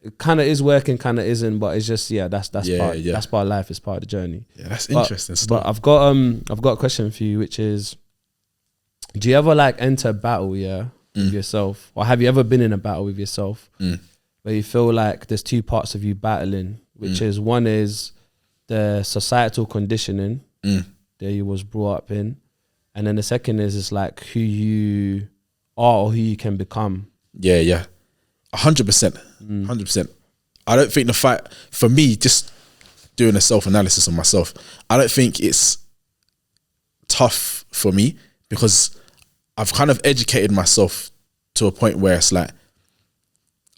It kind of is working, kind of isn't, but it's just that's part of life. It's part of the journey. Yeah, that's interesting stuff. But I've got a question for you, which is, do you ever like enter a battle with yourself, or have you ever been in a battle with yourself where you feel like there's two parts of you battling, which is, one is the societal conditioning that you was brought up in, and then the second is like who you are or who you can become. 100%. 100%. I don't think the fight, for me, just doing a self-analysis on myself, I don't think it's tough for me, because I've kind of educated myself to a point where it's like,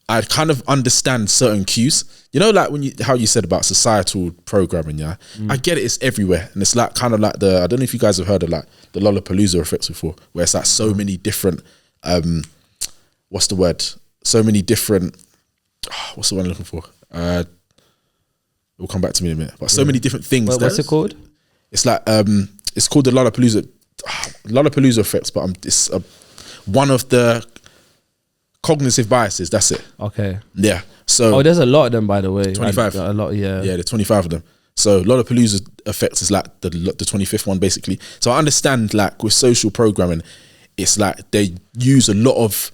I kind of understand certain cues. You know, like how you said about societal programming, I get it, it's everywhere. And it's like kind of like I don't know if you guys have heard of like the Lollapalooza effects before, where it's like so many different, what's the word? So many different, what's the one I'm looking for? It will come back to me in a minute. But so many different things. What's it called? It's like, it's called the Lollapalooza effects, but it's one of the cognitive biases. That's it. Okay. Yeah. So. There's a lot of them, by the way. 25. A lot, yeah. Yeah, there's 25 of them. So Lollapalooza effects is like the 25th one, basically. So I understand, like, with social programming, it's like they use a lot of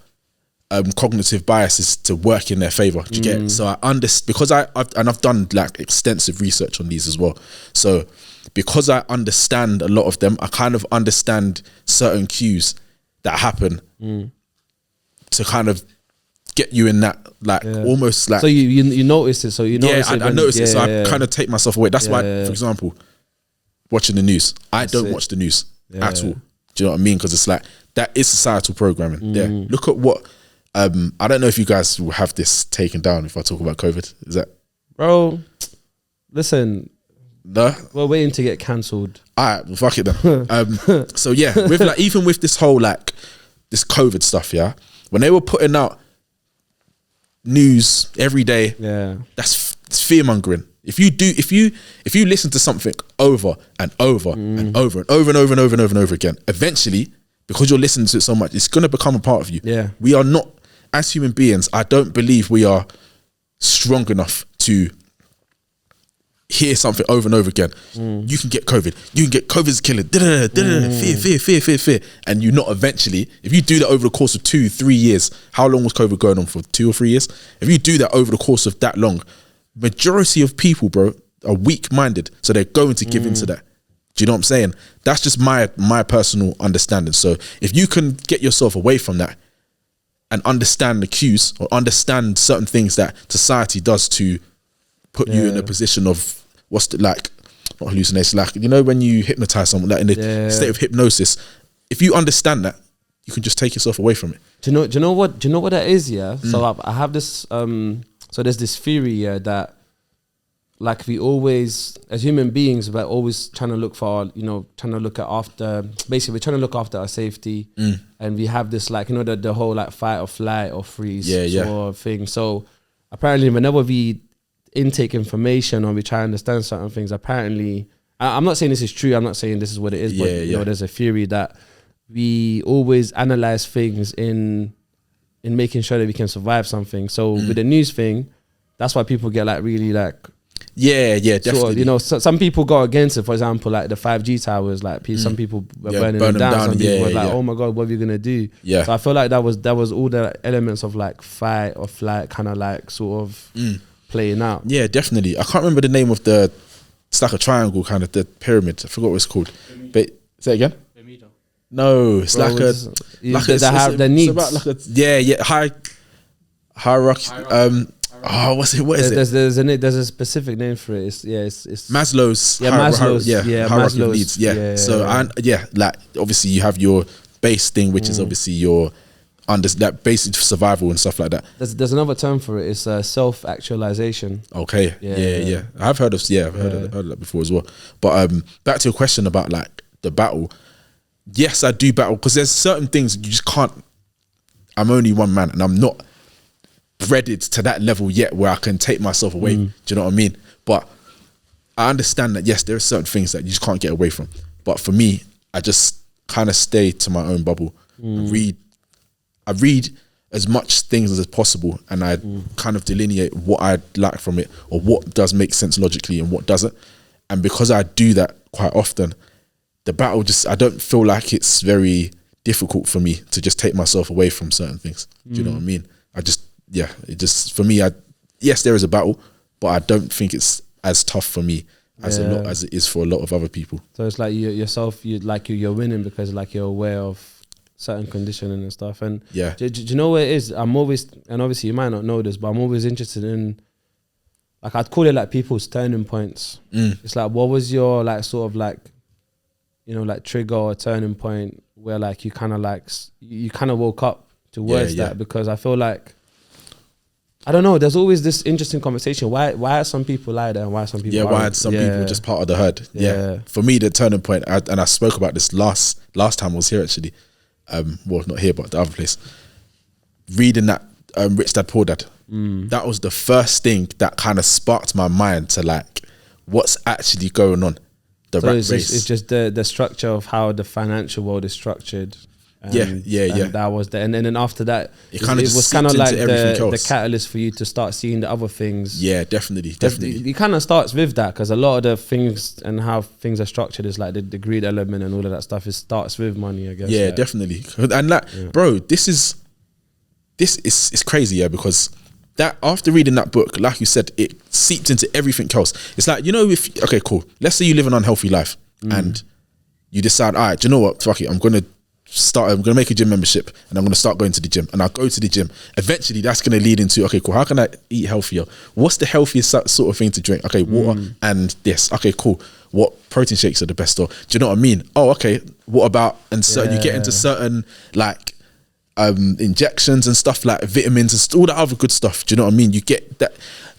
cognitive biases to work in their favor. Do you get it? So I understand, because I've done like extensive research on these as well. So because I understand a lot of them, I kind of understand certain cues that happen to kind of get you in that, like, almost like. So you notice it. So you notice it. I notice it. So I kind of take myself away. That's why, for example, watching the news, I don't watch the news at all. Do you know what I mean? Because it's like, that is societal programming. There. Look at what. I don't know if you guys will have this taken down if I talk about COVID. Is that, bro? Listen, no, we're waiting to get cancelled. All right, well, fuck it then. So yeah, with like, even with this whole like this COVID stuff, when they were putting out news every day, it's fearmongering. If you listen to something over and over and over and over and over and over and over and over again, eventually, because you're listening to it so much, it's gonna become a part of you. Yeah, we are not, as human beings, I don't believe we are strong enough to hear something over and over again. You can get COVID. You can get COVID's killing. Fear. And you not eventually, if you do that over the course of 2-3 years, how long was COVID going on for? 2 or 3 years? If you do that over the course of that long, majority of people, bro, are weak-minded. So they're going to give into that. Do you know what I'm saying? That's just my personal understanding. So if you can get yourself away from that and understand the cues, or understand certain things that society does to put you in a position of not hallucination, like, you know, when you hypnotize someone, like in the state of hypnosis, if you understand that, you can just take yourself away from it. Do you know what that is? Yeah. So I have this. So there's this theory that, like, we always, as human beings, we're always trying to look for, trying to look at after. Basically, we're trying to look after our safety, and we have this, like, the whole, like, fight or flight or freeze sort of thing. So apparently, whenever we intake information or we try to understand certain things, apparently, I'm not saying this is true. I'm not saying this is what it is, but there's a theory that we always analyze things in making sure that we can survive something. So with the news thing, that's why people get, like, really, like, definitely. Sort of, some people go against it. For example, like the 5G towers, like some people were burning them down. Some people were like, oh my God, what are we gonna do? Yeah. So I feel like that was all the elements of, like, fight or flight, kind of, like, sort of playing out. Yeah, definitely. I can't remember the name of it's like a triangle, kind of, the pyramid. I forgot what it's called. But say it again. No, it's like it's about like a hierarchy. What is it? There's a specific name for it. It's Maslow's. Hierarchy of needs. So like, obviously you have your base thing, which is obviously your that basic survival and stuff like that. There's another term for it. It's self-actualization. Okay. Yeah. I've heard of that before as well. But back to your question about, like, the battle. Yes, I do battle, because there's certain things you just can't. I'm only one man, and I'm not breaded to that level yet where I can take myself away. Do you know what I mean? But I understand that, yes, there are certain things that you just can't get away from. But for me, I just kind of stay to my own bubble. I read as much things as possible, and I kind of delineate what I like from it, or what does make sense logically and what doesn't. And because I do that quite often, the battle I don't feel like it's very difficult for me to just take myself away from certain things. Do you know what I mean? For me, yes, there is a battle, but I don't think it's as tough for me as it is for a lot of other people. So it's like you're winning because, like, you're aware of certain conditioning and stuff. And do you know what it is? I'm always, and obviously you might not know this, but I'm always interested in, like, I'd call it, like, people's turning points. It's like, what was your, like, sort of, like, like, trigger or turning point where, like, you kind of woke up towards that? Because I feel like, I don't know, there's always this interesting conversation. Why are some people like that and why are some people why are some people just part of the herd? For me, the turning point, and I spoke about this last time I was here, actually. Well, not here, but the other place. Reading that Rich Dad Poor Dad, that was the first thing that kind of sparked my mind to, like, what's actually going on. It's just the structure of how the financial world is structured. And that was and then after that, it was kind of like the catalyst for you to start seeing the other things. Yeah, definitely. It kind of starts with that, because a lot of the things and how things are structured is like the greed element and all of that stuff. It starts with money, I guess. Yeah, definitely. And, like, bro, this is crazy, because that, after reading that book, like you said, it seeped into everything else. It's like, okay, cool. Let's say you live an unhealthy life and you decide, all right, do you know what? Fuck it. I'm going to make a gym membership and I'm going to start going to the gym, and I'll go to the gym. Eventually that's going to lead into, okay, cool. How can I eat healthier? What's the healthiest sort of thing to drink? Okay, water and this. Okay, cool. What protein shakes are the best? Or, do you know what I mean? Oh, okay. What about, and so you get into certain, like, injections and stuff, like vitamins and all that other good stuff. Do you know what I mean? You get that,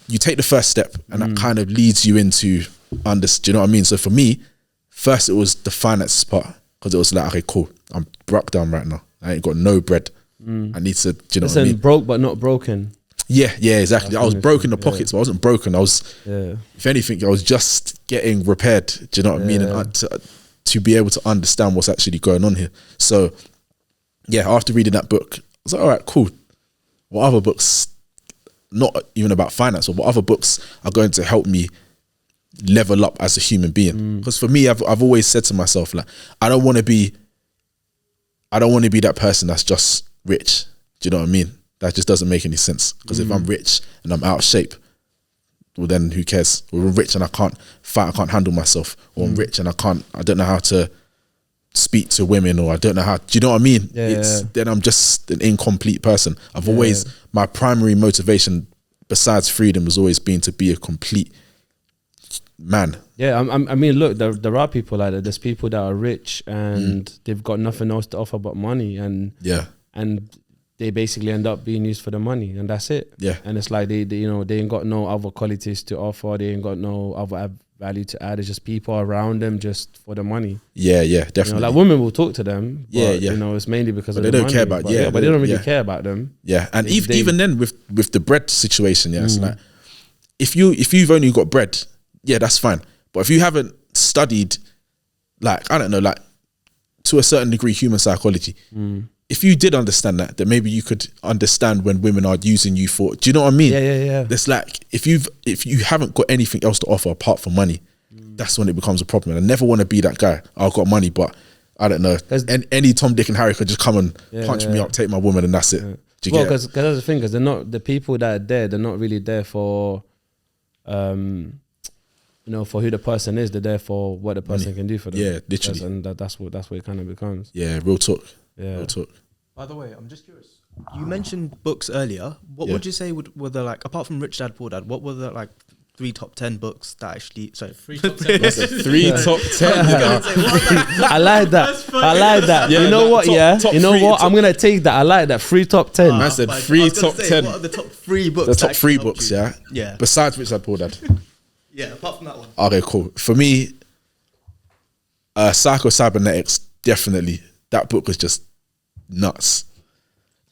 you take the first step, and that kind of leads you into do you know what I mean? So for me, first it was the finances part, because it was like, okay, cool, I'm broke down right now. I ain't got no bread. I need to, do you know what I mean? Broke but not broken. Yeah, exactly. I was broke in the pockets, but I wasn't broken. I was, if anything, I was just getting repaired. Do you know what I mean? And to be able to understand what's actually going on here. So, after reading that book, I was like, all right, cool. What other books, not even about finance, but what other books are going to help me level up as a human being? Because for me, I've always said to myself, like, I don't want to be that person that's just rich. Do you know what I mean? That just doesn't make any sense. Because if I'm rich and I'm out of shape, well, then who cares? Or I'm rich and I can't fight, I can't handle myself. Or I'm rich and I don't know how to speak to women, or I don't know how, do you know what I mean? Then I'm just an incomplete person. I've always, my primary motivation besides freedom has always been to be a complete man. Yeah, I mean, look, there are people like that. There's people that are rich and they've got nothing else to offer but money, and they basically end up being used for the money, and that's it. Yeah, and it's like they you know, they ain't got no other qualities to offer. They ain't got no other value to add. It's just people around them just for the money. Yeah, definitely. You know, like women will talk to them. But, yeah. You know, it's mainly because but of they the don't money. care about. But they don't really care about them. Yeah, and even then with the bread situation, it's like if you've only got bread, that's fine. But if you haven't studied, like, I don't know, like to a certain degree, human psychology. If you did understand that, then maybe you could understand when women are using you for. Do you know what I mean? Yeah. It's like if you haven't got anything else to offer apart from money, that's when it becomes a problem. And I never want to be that guy. I've got money, but I don't know. Any Tom, Dick, and Harry could just come and punch me up, take my woman, and that's it. Do you get it? Because that's the thing, because they're not the people that are there. They're not really there for, you know, for who the person is. They're there for what the person can do for them. Yeah, literally. And that's what it kind of becomes. Yeah, real talk. Yeah. Real talk. By the way, I'm just curious. You mentioned books earlier. What would you say were the, like, apart from Rich Dad Poor Dad, what were the, like, 3 top 10 books that actually... Sorry. 3 top 10 books. 3 top 10. I like that. Yeah, you know what? top You know three, what? I'm gonna take that. I like that. 3 top 10. Man said 3 top 10. What are the top 3 books? The top 3 books, Yeah. Besides Rich Dad Poor Dad. Yeah, apart from that one. Okay, cool. For me, Psycho-Cybernetics, definitely. That book was just nuts.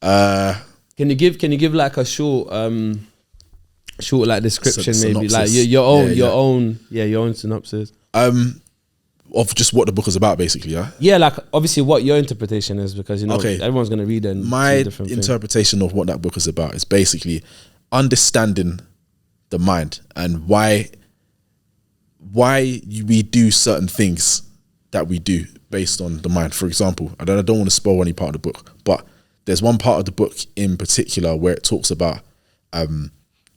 Can you give like a short like description, maybe like Synopsis. your own synopsis Of just what the book is about, basically, like obviously what your interpretation is, because you know everyone's gonna read it and my see a different interpretation of what that book is about is basically understanding the mind and why we do certain things that we do based on the mind. For example, I don't want to spoil any part of the book, but there's one part of the book in particular where it talks about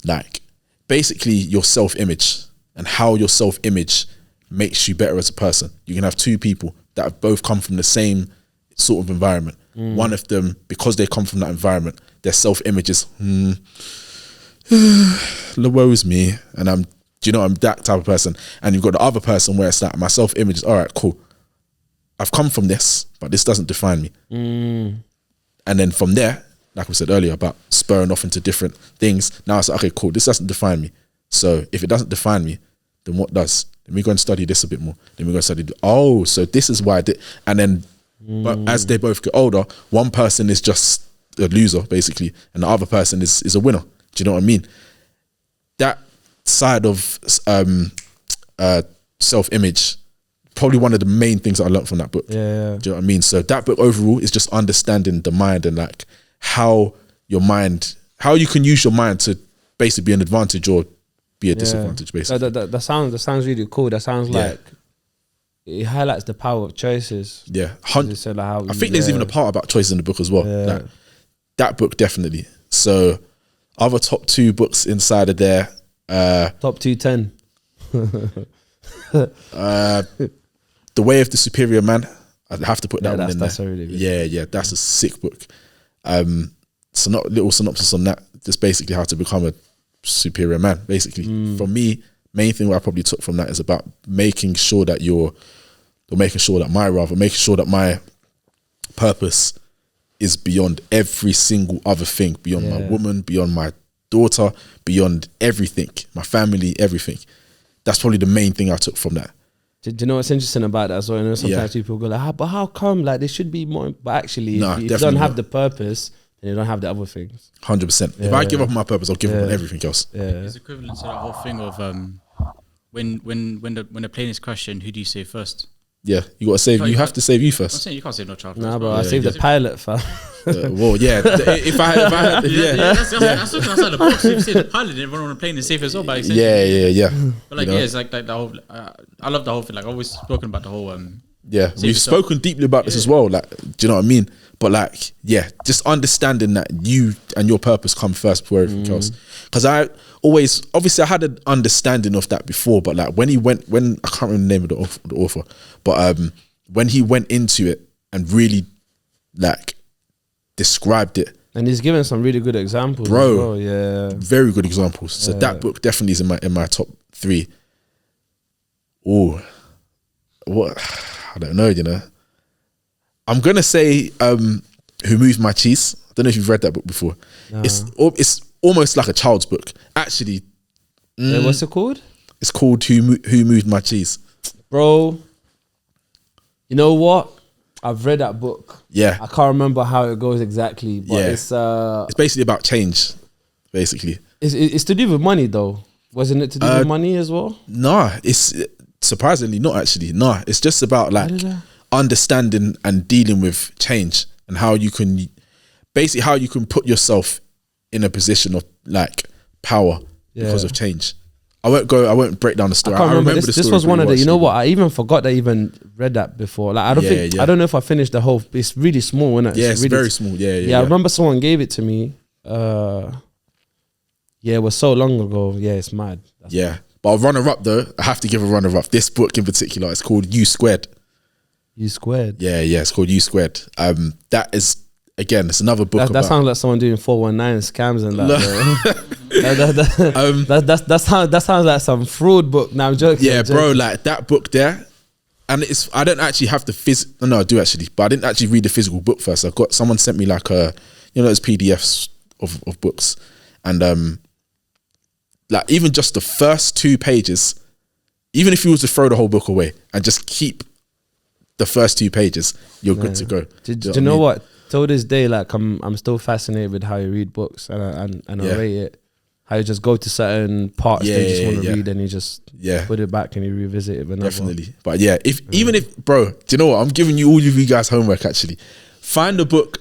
like basically your self-image and how your self-image makes you better as a person. You can have 2 people that have both come from the same sort of environment. One of them, because they come from that environment, their self-image is woe's me, and I'm that type of person. And you've got the other person where it's like, my self-image is, all right, cool, I've come from this, but this doesn't define me. And then from there, like we said earlier about spurring off into different things, now it's like, okay, cool, this doesn't define me. So if it doesn't define me, then what does? Then we go and study this a bit more. Then we go and study, so this is why I did. And then, but as they both get older, one person is just a loser, basically, and the other person is a winner. Do you know what I mean? That side of self-image, probably one of the main things that I learned from that book. Yeah. Do you know what I mean? So that book overall is just understanding the mind and like how you can use your mind to basically be an advantage or be a disadvantage, basically. That sounds really cool. That sounds like it highlights the power of choices. Yeah. Said, like, how I think there's even a part about choices in the book as well. Yeah. Like, that book, definitely. So other top 2 books inside of there. Top 210. The Way of the Superior Man. I'd have to put that one in that's there. a really good. Yeah, that's a sick book. So not little synopsis on that. Just basically how to become a superior man. Basically, for me, main thing what I probably took from that is about making sure that my purpose is beyond every single other thing, beyond my woman, beyond my daughter, beyond everything, my family, everything. That's probably the main thing I took from that. Do you know what's interesting about that as well? You know, sometimes people go like, but how come? Like, there should be more. But actually, if you don't have the purpose, then you don't have the other things. 100%. If I give up on my purpose, I'll give up on everything else. Yeah. It's equivalent to that whole thing of when the plane is crashing, who do you save first? Yeah, you got to save. You have to save you I'm first. saying you can't save no child. Nah, first, bro, I saved the pilot, fam. Well, yeah. If I had, that's looking outside the box. If you say the pilot, then everyone on the plane is safe as well. By extension. Yeah. But like, it's like the whole. I love the whole thing. Like, I've always spoken about the whole. Yeah, we've spoken deeply about this as well. Like, do you know what I mean? But like, yeah, just understanding that you and your purpose come first before everything else. Because obviously I had an understanding of that before, but like when I can't remember the name of the author, but when he went into it and really like described it, and he's given some really good examples, bro. as well. Yeah, very good examples. So that book definitely is in my top 3. Oh, what? I don't know. You know, I'm gonna say Who Moved My Cheese. I don't know if you've read that book before. No. It's almost like a child's book. Actually, What's it called? it's called Who Moved My Cheese. Bro, you know what? I've read that book. Yeah, I can't remember how it goes exactly, but Yeah. it's basically about change. Basically, it's to do with money though. Wasn't it to do with money as well? nah. It's surprisingly not actually. Nah, it's just about like understanding and dealing with change and how you can, basically how you can put yourself in a position of like power because of change. I won't break down the story. I can't remember. the This story was one of the. pretty You know well, what? I even forgot that I even read that before. Like I don't think Yeah. I don't know if I finished the whole. It's really small, isn't it? actually. Yeah, it's really very small. Yeah, I remember someone gave it to me. Yeah, it was so long ago. Yeah, it's mad. Yeah. But a runner-up though, I have to give a runner-up. This book in particular, it's called U Squared. U Squared. Yeah, it's called U Squared. That is, again, it's another book. That sounds like someone doing 419 scams and that. That sounds like some fraud book. Now I'm joking. Yeah, I'm joking. bro, like that book there. And I don't actually have the no, I do actually, but I didn't actually read the physical book first. Someone sent me like those PDFs of books. And like even just the first 2 pages, even if you was to throw the whole book away and just keep the first 2 pages, you're good to go. Do you know what? Till this day, like I'm still fascinated with how you read books and I rate it. How you just go to certain parts that you just want to read and you just put it back and you revisit it. Definitely. But yeah, even if, bro, do you know what? I'm giving you all of you guys homework actually. Find a book,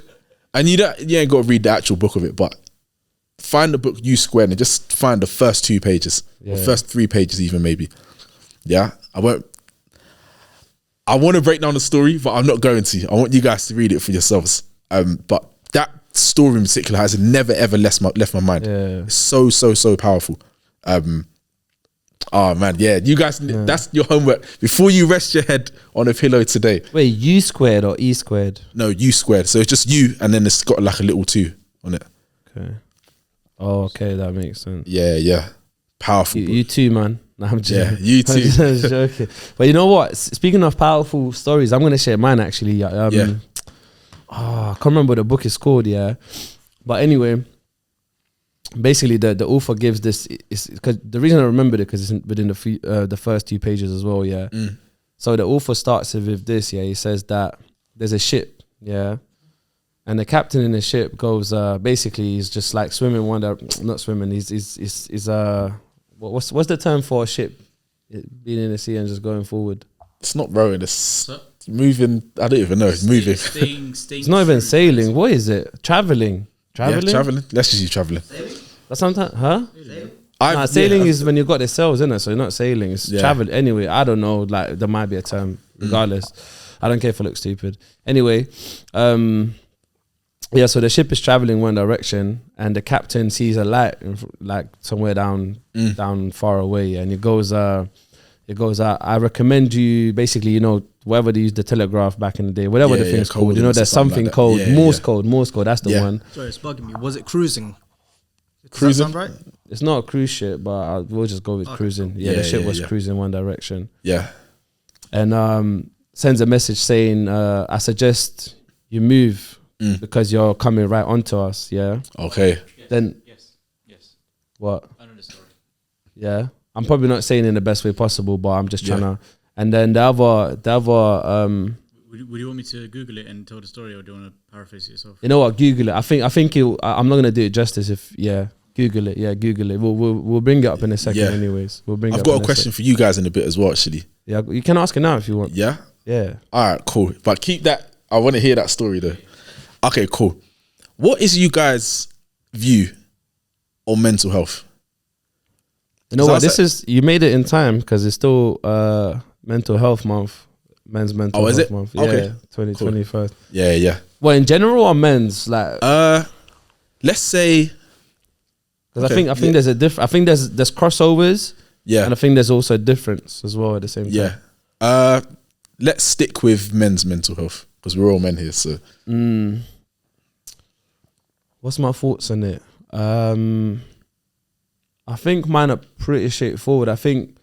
and you ain't got to read the actual book of it, but find the book U Squared and just find the first 2 pages, or first 3 pages even maybe. Yeah, I want to break down the story, but I'm not going to. I want you guys to read it for yourselves. But that story in particular has never ever left my mind. Yeah. It's so powerful. Oh man, yeah. You guys, that's your homework before you rest your head on a pillow today. Wait, U Squared or E Squared? No, U Squared. So it's just U, and then it's got like a little 2 on it. Okay. Oh, okay, that makes sense. Yeah. Powerful. You too, man. No, I'm joking. Yeah, you too. I'm just joking. But you know what? Speaking of powerful stories, I'm gonna share mine actually. I can't remember what the book is called. Yeah, but anyway, basically the author gives this. Because the reason I remembered it because it's within the first 2 pages as well. Yeah. So the author starts with this. Yeah, he says that there's a ship. Yeah. And the captain in the ship goes. Basically, he's just like swimming. Not swimming. He's what's the term for a ship being in the sea and just going forward? It's not rowing. It's moving. I don't even know. It's moving. It's not even sailing. What is it? Traveling. Yeah, traveling. Let's just use traveling. But sometimes, huh? Sailing is when you've got the sails, isn't it? So you're not sailing. It's travel. Anyway, I don't know. Like there might be a term. Regardless, I don't care if I look stupid. Anyway, yeah, so the ship is traveling one direction, and the captain sees a light, like somewhere down far away, and it goes. I recommend you, basically, whatever they use the telegraph back in the day, whatever the thing's called. There's something called Morse code. That's the one. Sorry, it's bugging me. Was it cruising? Cruising? Does that sound right? It's not a cruise ship, but we'll just go with cruising. Yeah, the ship was cruising one direction. Yeah, and sends a message saying, "I suggest you move." Because you're coming right onto us, yeah. Okay. Then Yes. What? I know the story. Yeah, I'm probably not saying it in the best way possible, but I'm just trying to. And then the other. Would you want me to Google it and tell the story, or do you want to paraphrase it yourself? You know what? Google it. I think I'm not gonna do it justice if Google it. Yeah, Google it. We'll bring it up in a second. Yeah. Anyways, we'll bring. I've got a question for you guys in a bit as well, actually. Yeah, you can ask it now if you want. Yeah. Yeah. All right, cool. But keep that. I want to hear that story though. Okay, cool. What is you guys' view on mental health? You know what? You made it in time because it's still mental health month, men's mental health month. Yeah, okay. 2021. Cool. Yeah. Well, in general or men's, like let's say, because I think there's a I think there's crossovers. Yeah, and I think there's also a difference as well at the same time. Yeah. Let's stick with men's mental health because we're all men here. So, what's my thoughts on it? I think mine are pretty straightforward. I think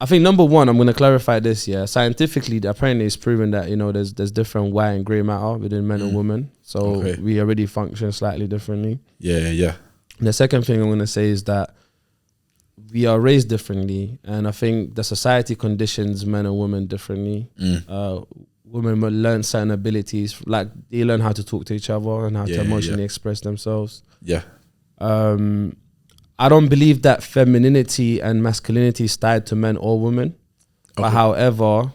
I think number one, I'm going to clarify this. Yeah, scientifically, apparently, it's proven that there's different white and grey matter within men and women. So we already function slightly differently. Yeah. And the second thing I'm going to say is that we are raised differently, and I think the society conditions men and women differently. Women will learn certain abilities, like they learn how to talk to each other and how to emotionally express themselves. Yeah. I don't believe that femininity and masculinity is tied to men or women. Okay. But however,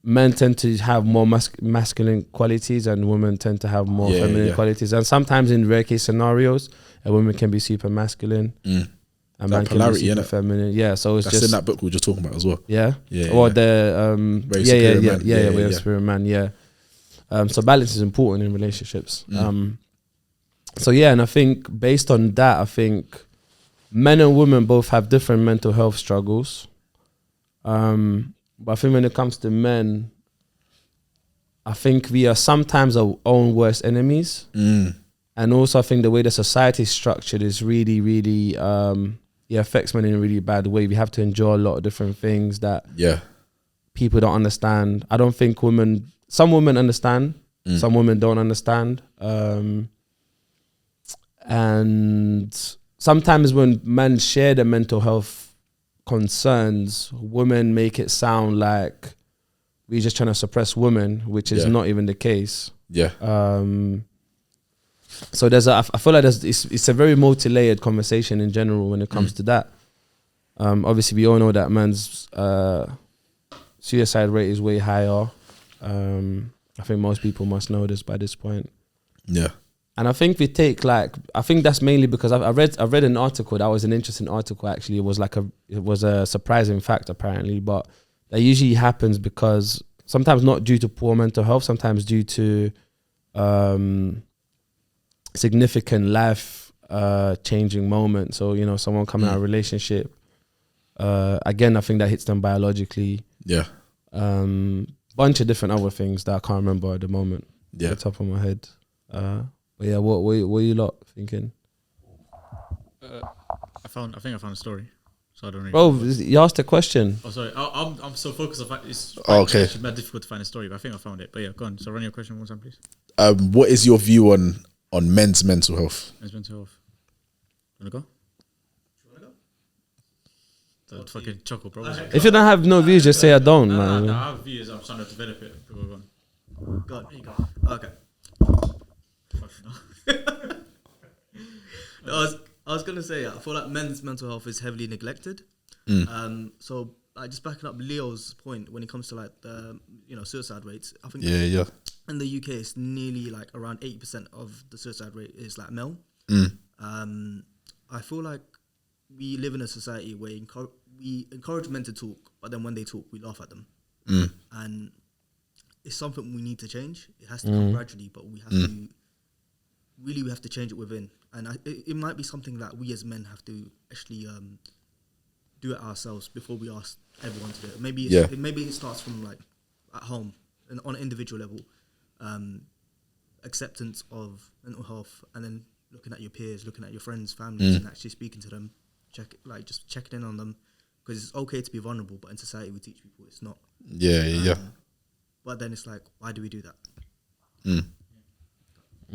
men tend to have more masculine qualities and women tend to have more feminine qualities. And sometimes in rare case scenarios, a woman can be super masculine. And man can be super feminine. Yeah, so it's that's in that book we were just talking about as well. Yeah? Or the Way of Spirit Man, yeah. So balance is important in relationships. So yeah, and I think based on that, I think men and women both have different mental health struggles. But I think when it comes to men, I think we are sometimes our own worst enemies. And also I think the way the society is structured is really, really, affects men in a really bad way. We have to endure a lot of different things that people don't understand. I don't think some women understand, some women don't understand. And sometimes when men share their mental health concerns, women make it sound like we're just trying to suppress women, which is not even the case. So I feel like it's a very multi-layered conversation in general when it comes to that. Obviously, we all know that men's suicide rate is way higher. I think most people must know this by this point. Yeah. And I think I think that's mainly because I read an article that was an interesting article actually. It was a surprising fact apparently, but that usually happens because sometimes not due to poor mental health, sometimes due to significant life changing moments. So someone coming out of a relationship. Again, I think that hits them biologically. Yeah. Bunch of different other things that I can't remember at the moment. Yeah. At the top of my head. But yeah, what are you lot thinking? I think I found a story, so I don't really. Bro, you asked a question. Oh, sorry. I'm so focused on it's. Okay. It's very difficult to find a story, but I think I found it. But yeah, go on. So run your question one time, please. What is your view on men's mental health? Men's mental health. You wanna go? The fucking chuckle, bro. If you don't have no views, just say I don't. No, I have views. I'm trying to develop it. Go on. God, there you go. Okay. I was gonna say, I feel like men's mental health is heavily neglected. So just backing up Leo's point when it comes to like the suicide rates, I think in the UK it's nearly like around 80% of the suicide rate is like male. I feel like we live in a society where we encourage men to talk, but then when they talk, we laugh at them, and it's something we need to change. It has to come gradually, but we have to. Really, we have to change it within, and it might be something that we as men have to actually do it ourselves before we ask everyone to do it. Maybe it starts from like at home and on an individual level, acceptance of mental health, and then looking at your peers, looking at your friends, families, and actually speaking to them, just checking in on them, because it's okay to be vulnerable, but in society we teach people it's not. But then it's like, why do we do that?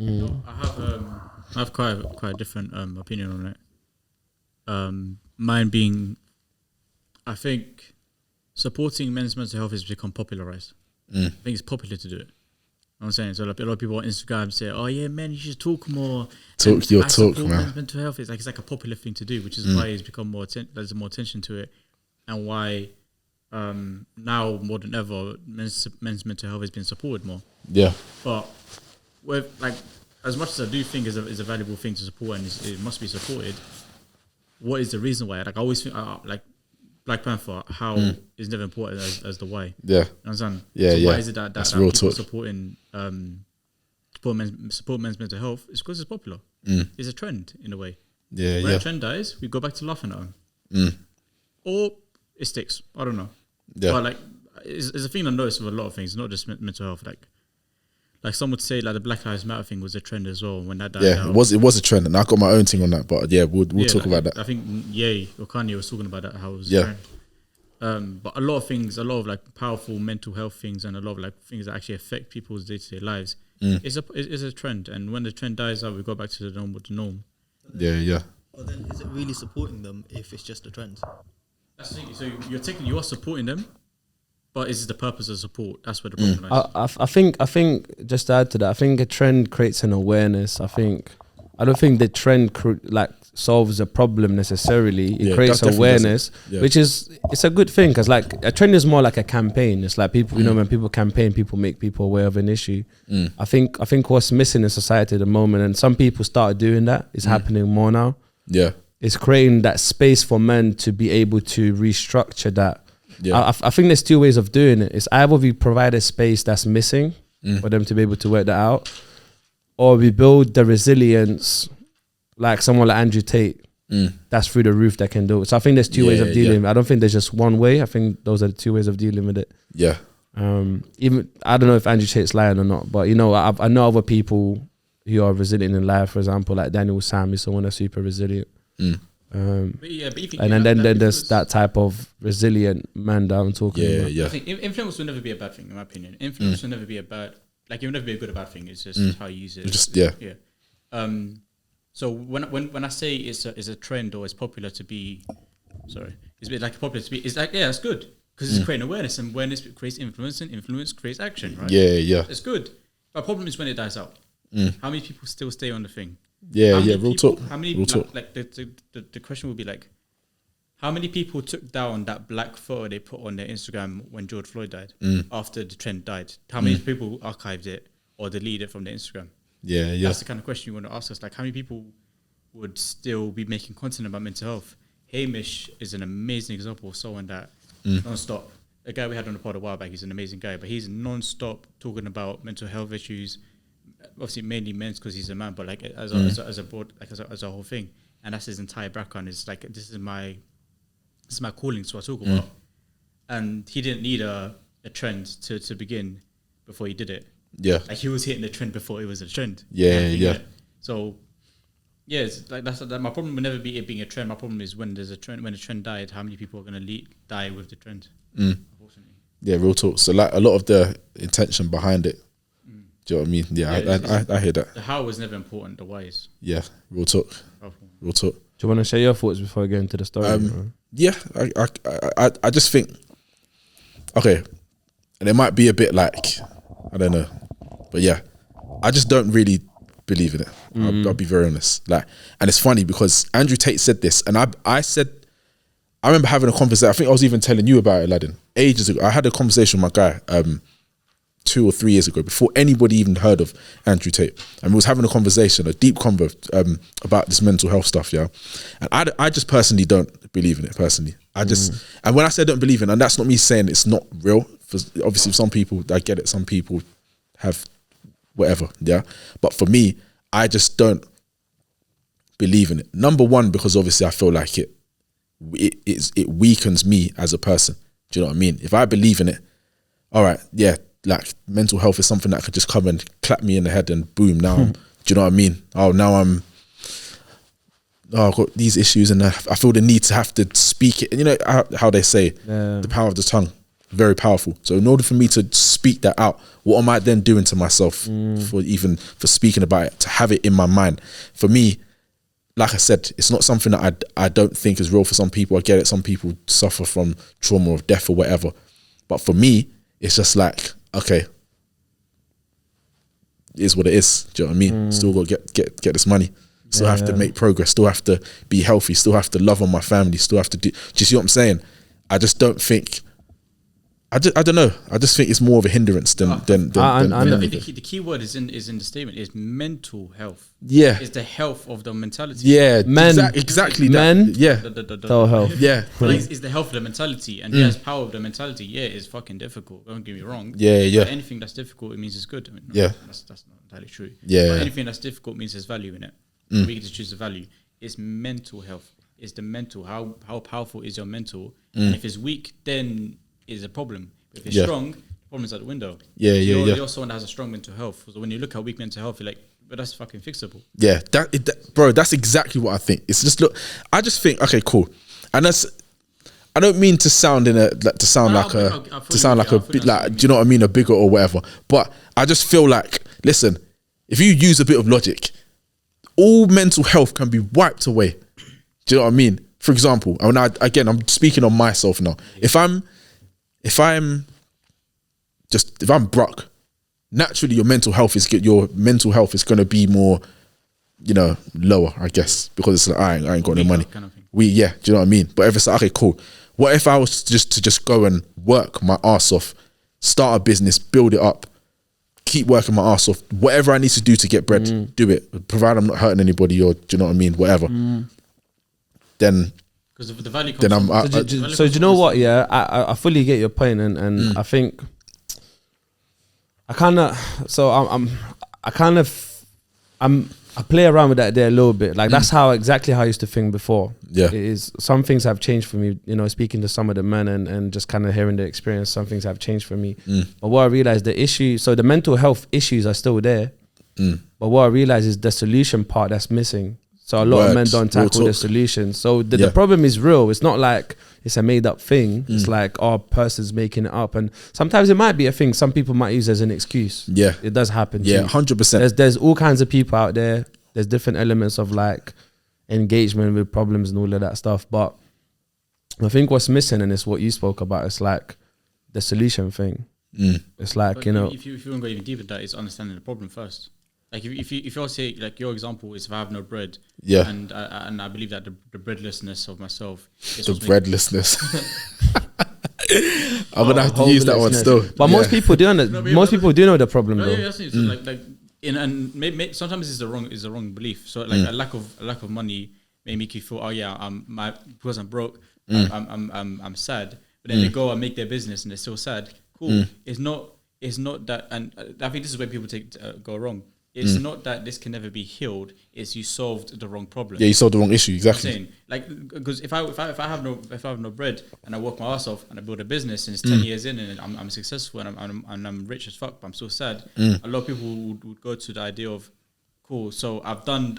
I have quite a different opinion on it. Mine being, I think supporting men's mental health has become popularized. I think it's popular to do it. You know what I'm saying? So like, a lot of people on Instagram say, "Oh yeah, men, you should talk more. Talk your talk, man." Men's mental health is like a popular thing to do, which is why it's become there's more attention to it, and why now more than ever men's mental health has been supported more. Yeah, but with like, as much as I do think is a valuable thing to support and it must be supported, what is the reason why? Like I always think like Black Panther, how is never important as the why. Yeah. You understand? Yeah, so why is it that people supporting support men's mental health? It's because it's popular. It's a trend in a way. Yeah, when a trend dies, we go back to laughing at them. Or it sticks. I don't know. Yeah. But like it's a thing I noticed with a lot of things, not just mental health, like some would say like the Black Lives Matter thing was a trend as well when that died Yeah, out. it was a trend, and I got my own thing on that. But yeah, we'll talk about that. I think Ye or Kanye was talking about that, how it was Yeah. a trend. But a lot of things, a lot of like powerful mental health things, and a lot of like things that actually affect people's day-to-day lives is a trend. And when the trend dies out, we go back to the norm. Yeah. But then, is it really supporting them if it's just a trend? That's the thing. So you are supporting them, but is the purpose of support? That's where the problem lies. I think just to add to that, I think a trend creates an awareness. I don't think the trend solves a problem necessarily. It creates awareness, which it's a good thing, because like a trend is more like a campaign. It's like people, when people campaign, people make people aware of an issue. I think what's missing in society at the moment, and some people started doing that, it's happening more now. Yeah, it's creating that space for men to be able to restructure that. Yeah. I think there's two ways of doing it. It's either we provide a space that's missing for them to be able to work that out, or we build the resilience, like someone like Andrew Tate, that's through the roof that can do it. So I think there's two ways of dealing with it. I don't think there's just one way. I think those are the two ways of dealing with it. Yeah. Even I don't know if Andrew Tate's lying or not, but I know other people who are resilient in life. For example, like Daniel Sam is someone that's super resilient. And then there's that type of resilient man that I'm talking about. I think influence will never be a bad thing, in my opinion. Influence will never be a bad, like it will never be a good or bad thing. It's just how you use it. So when I say it's a trend or it's popular to be, it's a bit like popular to be. It's like it's good because it's creating awareness, and awareness creates influence, and influence creates action, right? Yeah. It's good. But the problem is when it dies out. How many people still stay on the thing? Real talk. How many? Real talk. Like the question would be like, how many people took down that black photo they put on their Instagram when George Floyd died after the trend died? How many people archived it or deleted it from their Instagram? Yeah. That's the kind of question you want to ask us. Like, how many people would still be making content about mental health? Hamish is an amazing example of someone that non-stop. A guy we had on the pod a while back. He's an amazing guy, but he's non-stop talking about mental health issues. Obviously, mainly men's because he's a man, but like as a broad, like as a whole thing, and that's his entire background. It's like this is my calling, so I talk about. And he didn't need a trend to begin before he did it. Yeah, like he was hitting the trend before it was a trend. Yeah. So it's like that's my problem will never be it being a trend. My problem is when there's a trend. When the trend died, how many people are going to die with the trend? Unfortunately. Yeah, real talk. So like a lot of the intention behind it. Do you know what I mean? Yeah, I hear that. The how was never important. The why is. Yeah, real talk. Real talk. Do you want to share your thoughts before we get into the story? Yeah, I just think, okay, and it might be a bit like, I don't know, but yeah, I just don't really believe in it. I'll be very honest. Like, and it's funny because Andrew Tate said this, and I remember having a conversation. I think I was even telling you about it, Aladdin, ages ago. I had a conversation with my guy 2 or 3 years ago, before anybody even heard of Andrew Tate, and we was having a conversation, a deep convo about this mental health stuff, and I just personally don't believe in it. Personally, and when I say I don't believe in it, and that's not me saying it's not real. For obviously, some people, I get it. Some people have whatever, but for me, I just don't believe in it. Number one, because obviously I feel like it weakens me as a person. Do you know what I mean? If I believe in it, all right, yeah. Like mental health is something that could just come and clap me in the head and boom, now do you know what I mean? I've got these issues and I feel the need to have to speak it. And you know how they say the power of the tongue, very powerful. So in order for me to speak that out, what am I then doing to myself for speaking about it, to have it in my mind? For me, like I said, it's not something that I don't think is real for some people. I get it. Some people suffer from trauma of death or whatever. But for me, it's just like, okay, it is what it is. Do you know what I mean? Still got to get this money. Still have to make progress. Still have to be healthy. Still have to love on my family. Still have to do. Do you see what I'm saying? I just don't think. I don't know. I just think it's more of a hindrance than. I think the key word is in the statement is mental health. Yeah, it's the health of the mentality. Yeah, exactly. Men, the health. Yeah, it's the health of the mentality, and yes, power of the mentality. Yeah, it's fucking difficult. Don't get me wrong. Yeah. But anything that's difficult, it means it's good. I mean, that's not entirely true. Yeah, but anything that's difficult means there's value in it. We get to choose the value. It's mental health. It's the mental. How powerful is your mental? And if it's weak, then is a problem. If it's strong, problems out the window. You're someone that has a strong mental health. So when you look at weak mental health, you're like, but that's fucking fixable. Yeah, bro, that's exactly what I think. It's just I just think, okay, cool, and that's. I don't mean to sound do you know what I mean, a bigot or whatever. But I just feel like, listen, if you use a bit of logic, all mental health can be wiped away. Do you know what I mean? For example, I'm speaking on myself now. If I'm broke, naturally your mental health is going to be more, lower, I guess, because it's like, I ain't got no money. Kind of do you know what I mean? But if it's like, okay, cool. What if I was to go and work my ass off, start a business, build it up, keep working my ass off, whatever I need to do to get bread, do it, provided I'm not hurting anybody, or do you know what I mean, whatever. Then, because the value comes so do you know what? Yeah, I fully get your point, and I think I play around with that there a little bit. Like that's exactly how I used to think before. Yeah, it is. Some things have changed for me. Speaking to some of the men and just kind of hearing their experience, some things have changed for me. But what I realized, the mental health issues are still there. But what I realized is the solution part that's missing. So a lot of men don't tackle the solution. So the problem is real. It's not like it's a made up thing. It's like, a person's making it up. And sometimes it might be a thing some people might use as an excuse. Yeah. It does happen. Yeah, 100%. There's all kinds of people out there. There's different elements of like engagement with problems and all of that stuff. But I think what's missing, and it's what you spoke about, it's like the solution thing. It's like, if you want to go even deeper, that is understanding the problem first. Like if you're say, like your example is if I have no bread, and I believe that the breadlessness of myself is the breadlessness. I'm gonna have to use that one still. But most people do know. Most people do know the problem though. And maybe sometimes it's the wrong belief. So like a lack of money may make you feel, because I'm broke, I'm sad. But then they go and make their business and they're still sad. Cool. It's not that, and I think this is where people go wrong. It's not that this can never be healed. It's you solved the wrong problem. Yeah, you solved the wrong issue. Exactly. I'm saying, like, because if I have no bread and I work my ass off and I build a business and it's 10 years in and I'm successful and I'm rich as fuck, but I'm still sad. A lot of people would go to the idea of, cool, so I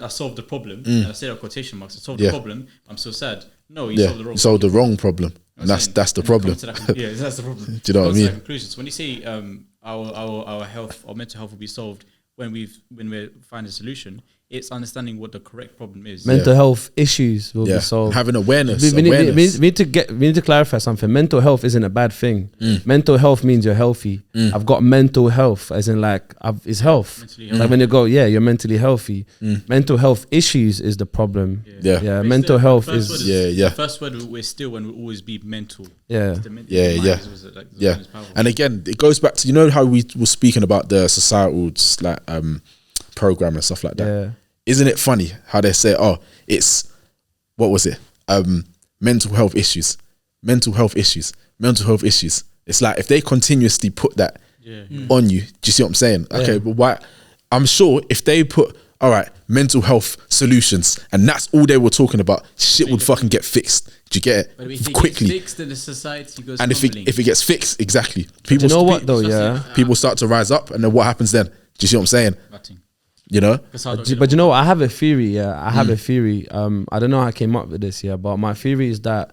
solved the problem. And I say quotation marks. I solved the problem. I'm still sad. No, you solved the wrong. You solved the wrong problem, and that's the problem. That's the problem. Do you know what I mean? Conclusions. When you say our health or mental health will be solved when we find a solution, it's understanding what the correct problem is. Mental health issues will be solved. Having awareness. We need to clarify something. Mental health isn't a bad thing. Mental health means you're healthy. I've got mental health, as in like it's health. Like when you go, you're mentally healthy. Mental health issues is the problem. Yeah. Mental health is the first word we're still and will always be mental. Yeah. And again, it goes back to how we were speaking about the societal program and stuff like that. Yeah. Isn't it funny how they say, it's mental health issues. It's like if they continuously put that on you, do you see what I'm saying? Okay, but why? I'm sure if they put, all right, mental health solutions, and that's all they were talking about, shit would fucking get fixed. Do you get it? But if quickly? It gets fixed, then the society goes. And if it gets fixed, exactly. People, people start to rise up, and then what happens then? Do you see what I'm saying? Nothing. But you know what? I have a theory. I have a theory. I don't know how I came up with this. But my theory is that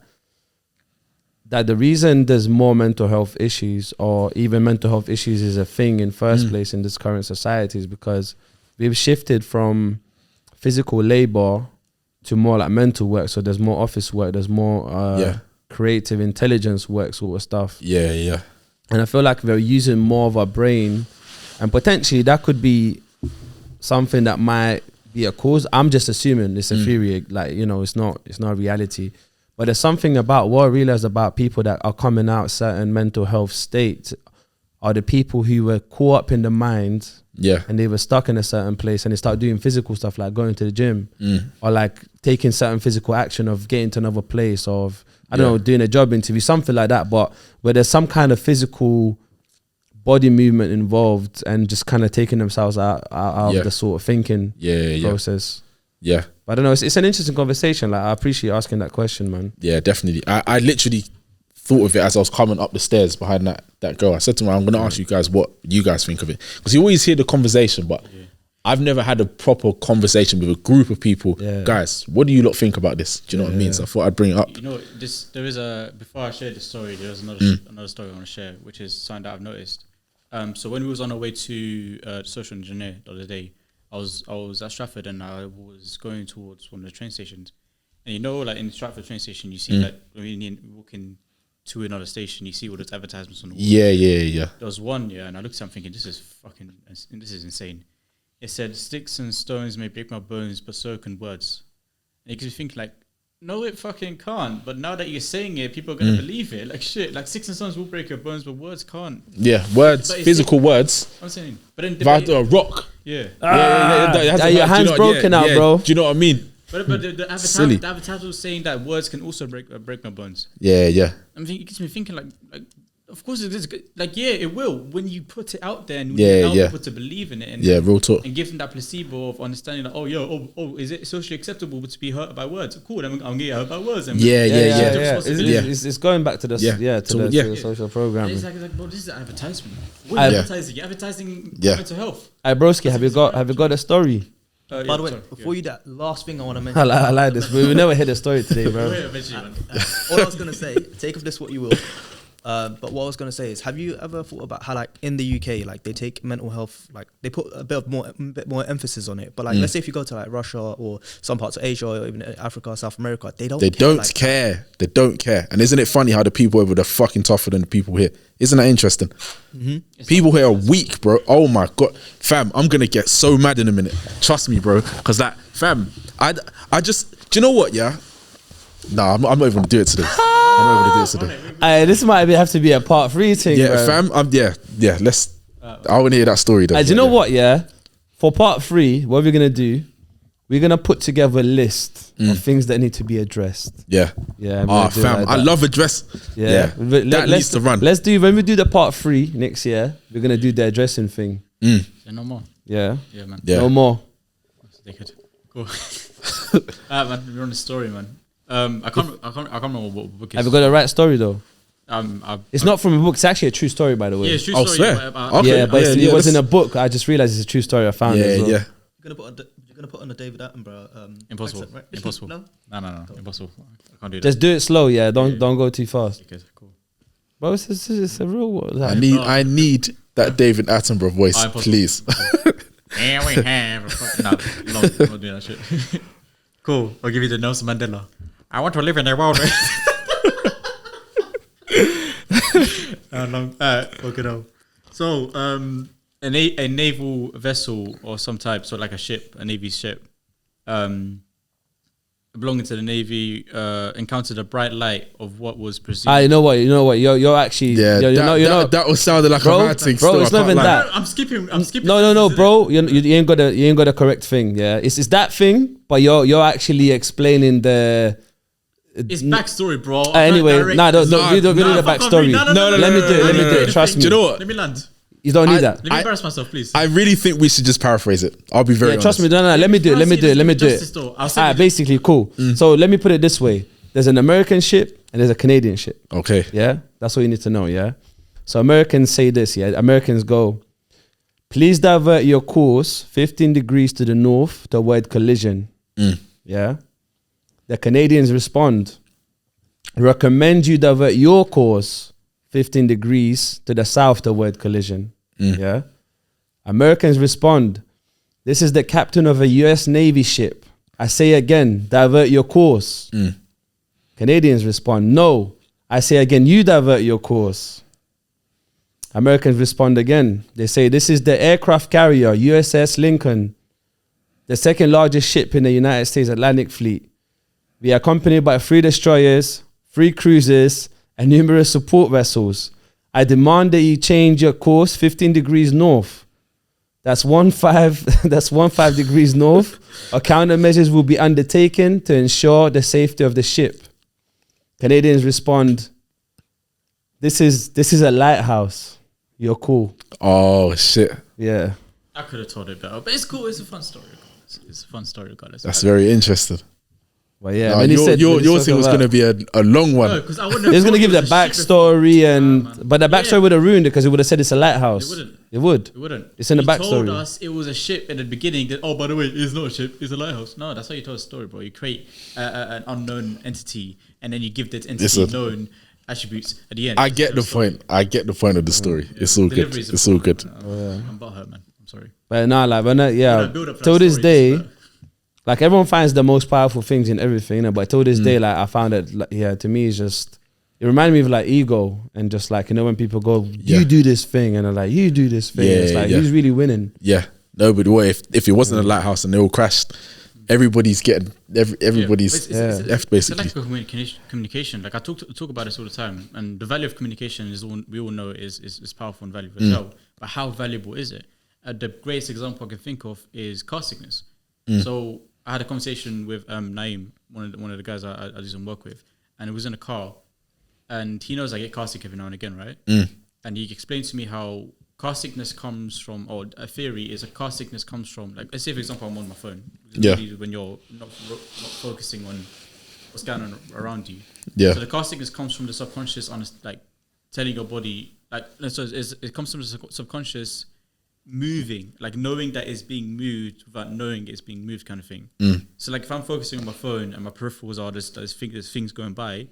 the reason there's more mental health issues, or even mental health issues is a thing in first place in this current society, is because we've shifted from physical labor to more like mental work. So there's more office work. There's more creative intelligence work sort of stuff. Yeah. And I feel like we're using more of our brain, and potentially that could be something that might be a cause. I'm just assuming it's a theory, it's not a reality. But there's something about what I realized about people that are coming out certain mental health states are the people who were caught up in the mind, and they were stuck in a certain place, and they start doing physical stuff like going to the gym, or like taking certain physical action of getting to another place, of I don't know, doing a job interview, something like that. But where there's some kind of physical body movement involved, and just kind of taking themselves out of the sort of thinking process. Yeah. But I don't know, it's an interesting conversation. Like, I appreciate asking that question, man. Yeah, definitely. I literally thought of it as I was coming up the stairs behind that girl. I said to her, I'm going to ask you guys what you guys think of it. Because you always hear the conversation, but I've never had a proper conversation with a group of people. Yeah. Guys, what do you lot think about this? Do you know what I mean? So I thought I'd bring it up. You know, before I share this story, there was another story I want to share, which is something that I've noticed. So when we was on our way to social engineer the other day, I was at Stratford and I was going towards one of the train stations. And you know, like in Stratford train station, you see that when you walk in to another station, you see all those advertisements on the wall. Yeah. There was one, and I looked at it thinking, this is insane. It said, "Sticks and stones may break my bones, but so can words." And it gives me thinking, like, no, it fucking can't. But now that you're saying it, people are gonna believe it. Like shit, like sticks and stones will break your bones, but words can't. Yeah, words, physical words. I'm saying, but then a rock. Yeah. Your hand's broken out, bro. Do you know what I mean? But the advertisement was saying that words can also break my bones. Yeah. I mean, it gets me thinking, like of course it is. Like, yeah, it will when you put it out there and when you allow people to believe in it. And, real talk. And give them that placebo of understanding, like, is it socially acceptable to be hurt by words? Cool, then I'm gonna get hurt by words. And It's going back to the to the social programming. It's like, bro, this is advertisement. What are you advertising? You're advertising mental health. Hey, broski, have you got a story? By the way, before you that last thing I want to mention. I like this, but we never hit a story today, bro. All I was gonna say, take of this what you will. But what I was gonna say is, have you ever thought about how, like, in the UK, like, they take mental health, like, they put a bit more emphasis on it. But like, let's say if you go to like Russia or some parts of Asia or even Africa, South America, they don't care. They don't care. And isn't it funny how the people over there are fucking tougher than the people here? Isn't that interesting? Mm-hmm. People here are weak, bro. Oh my god, fam, I'm gonna get so mad in a minute. Trust me, bro. Because that, fam, I just, do you know what? Yeah. Nah, I'm not even gonna do it today. This might have to be a part 3 thing. Yeah, bro. fam. Yeah. Let's. I want to hear that story though. Do you know what? Yeah, for part 3, what we're gonna do? We're gonna put together a list of things that need to be addressed. Yeah. Fam, like I love address. Yeah. That needs to run. Let's do, when we do the part 3 next year, we're gonna do the addressing thing. No more. Yeah, man. Yeah. No more. Cool. Man, we're on the story, man. I can't remember what book it is. Have you got the right story though? It's not from a book. It's actually a true story, by the way. Yeah, it's a true story. It was in a book. I just realized it's a true story. I found it. As well. You're gonna put on the David Attenborough. Impossible. Accent, right? Impossible. No, impossible. I can't do that. Just do it slow. Yeah, don't go too fast. Okay, cool. Bro, it's a real world. I need that David Attenborough voice, please. And we have not doing that shit. Cool. I'll give you the Nelson Mandela. I want to live in a world. Okay, so, a naval vessel or some type, so like a ship, a navy ship, belonging to the navy, encountered a bright light of what was perceived. You know what? You're actually that was sounding like a mad thing. Bro, it's not even that. I'm skipping. No, bro. You ain't got the correct thing. Yeah, it's that thing, but you're actually explaining the. It's backstory, bro. Anyway, we do the backstory. No, let me do it. Trust me. Do you know what? Let me land. You don't need that. Let me embarrass myself, please. I really think we should just paraphrase it. I'll be very honest. Trust me. No. Let me do it. Basically, cool. So let me put it this way. There's an American ship and there's a Canadian ship. Okay. Yeah? That's what you need to know, yeah? So Americans say this, yeah? Americans go, please divert your course 15 degrees to the north to avoid collision. Yeah? The Canadians respond, recommend you divert your course 15 degrees to the south to avoid collision. Yeah. Americans respond, this is the captain of a US Navy ship. I say again, divert your course. Canadians respond, no. I say again, you divert your course. Americans respond again. They say, this is the aircraft carrier, USS Lincoln, the second largest ship in the United States Atlantic Fleet. We are accompanied by 3 destroyers, 3 cruisers, and numerous support vessels. I demand that you change your course 15 degrees north. That's 15 degrees north. Or countermeasures will be undertaken to ensure the safety of the ship. Canadians respond, this is a lighthouse. You're cool. Oh shit. Yeah. I could have told it better, but it's cool. It's a fun story. It's a fun story, regardless. That's very interesting. But yeah, Nah, your thing was going to be a long one. No, because I wouldn't. He was going to give the backstory, but the backstory would have ruined it because it would have said it's a lighthouse. It wouldn't. It would. It wouldn't. It's in the He backstory. told us it was a ship in the beginning. That, oh, by the way, it's not a ship. It's a lighthouse. No, that's how you tell a story, bro. You create an unknown entity, and then you give that entity known attributes at the end. I get the point. I get the point of the story. It's all good. It's all good. I'm butthurt, man. I'm sorry. But nah, like when till this day, like everyone finds the most powerful things in everything, you know, but till this day, like I found it, like, yeah, to me, it's just, it reminded me of like ego and just like, you know, when people go, you do this thing, and they're like, you do this thing. It's like, who's really winning? Yeah. No, but what if it wasn't a lighthouse and they all crashed, everybody's getting, everybody's left basically. It's like communication. Like I talk about this all the time, and the value of communication is all we all know is powerful and valuable as well. But how valuable is it? The greatest example I can think of is car sickness. So I had a conversation with Naeem, one of the guys I do some work with, and it was in a car, and he knows I get car sick every now and again, right? And he explained to me how car sickness comes from, or a theory is a car sickness comes from, like, let's say for example I'm on my phone. When you're not focusing on what's going on around you. So the car sickness comes from the subconscious, like telling your body, like, so it comes from the subconscious moving, like knowing that it's being moved without knowing it's being moved, kind of thing. So like if I'm focusing on my phone and my peripherals are there's things going by,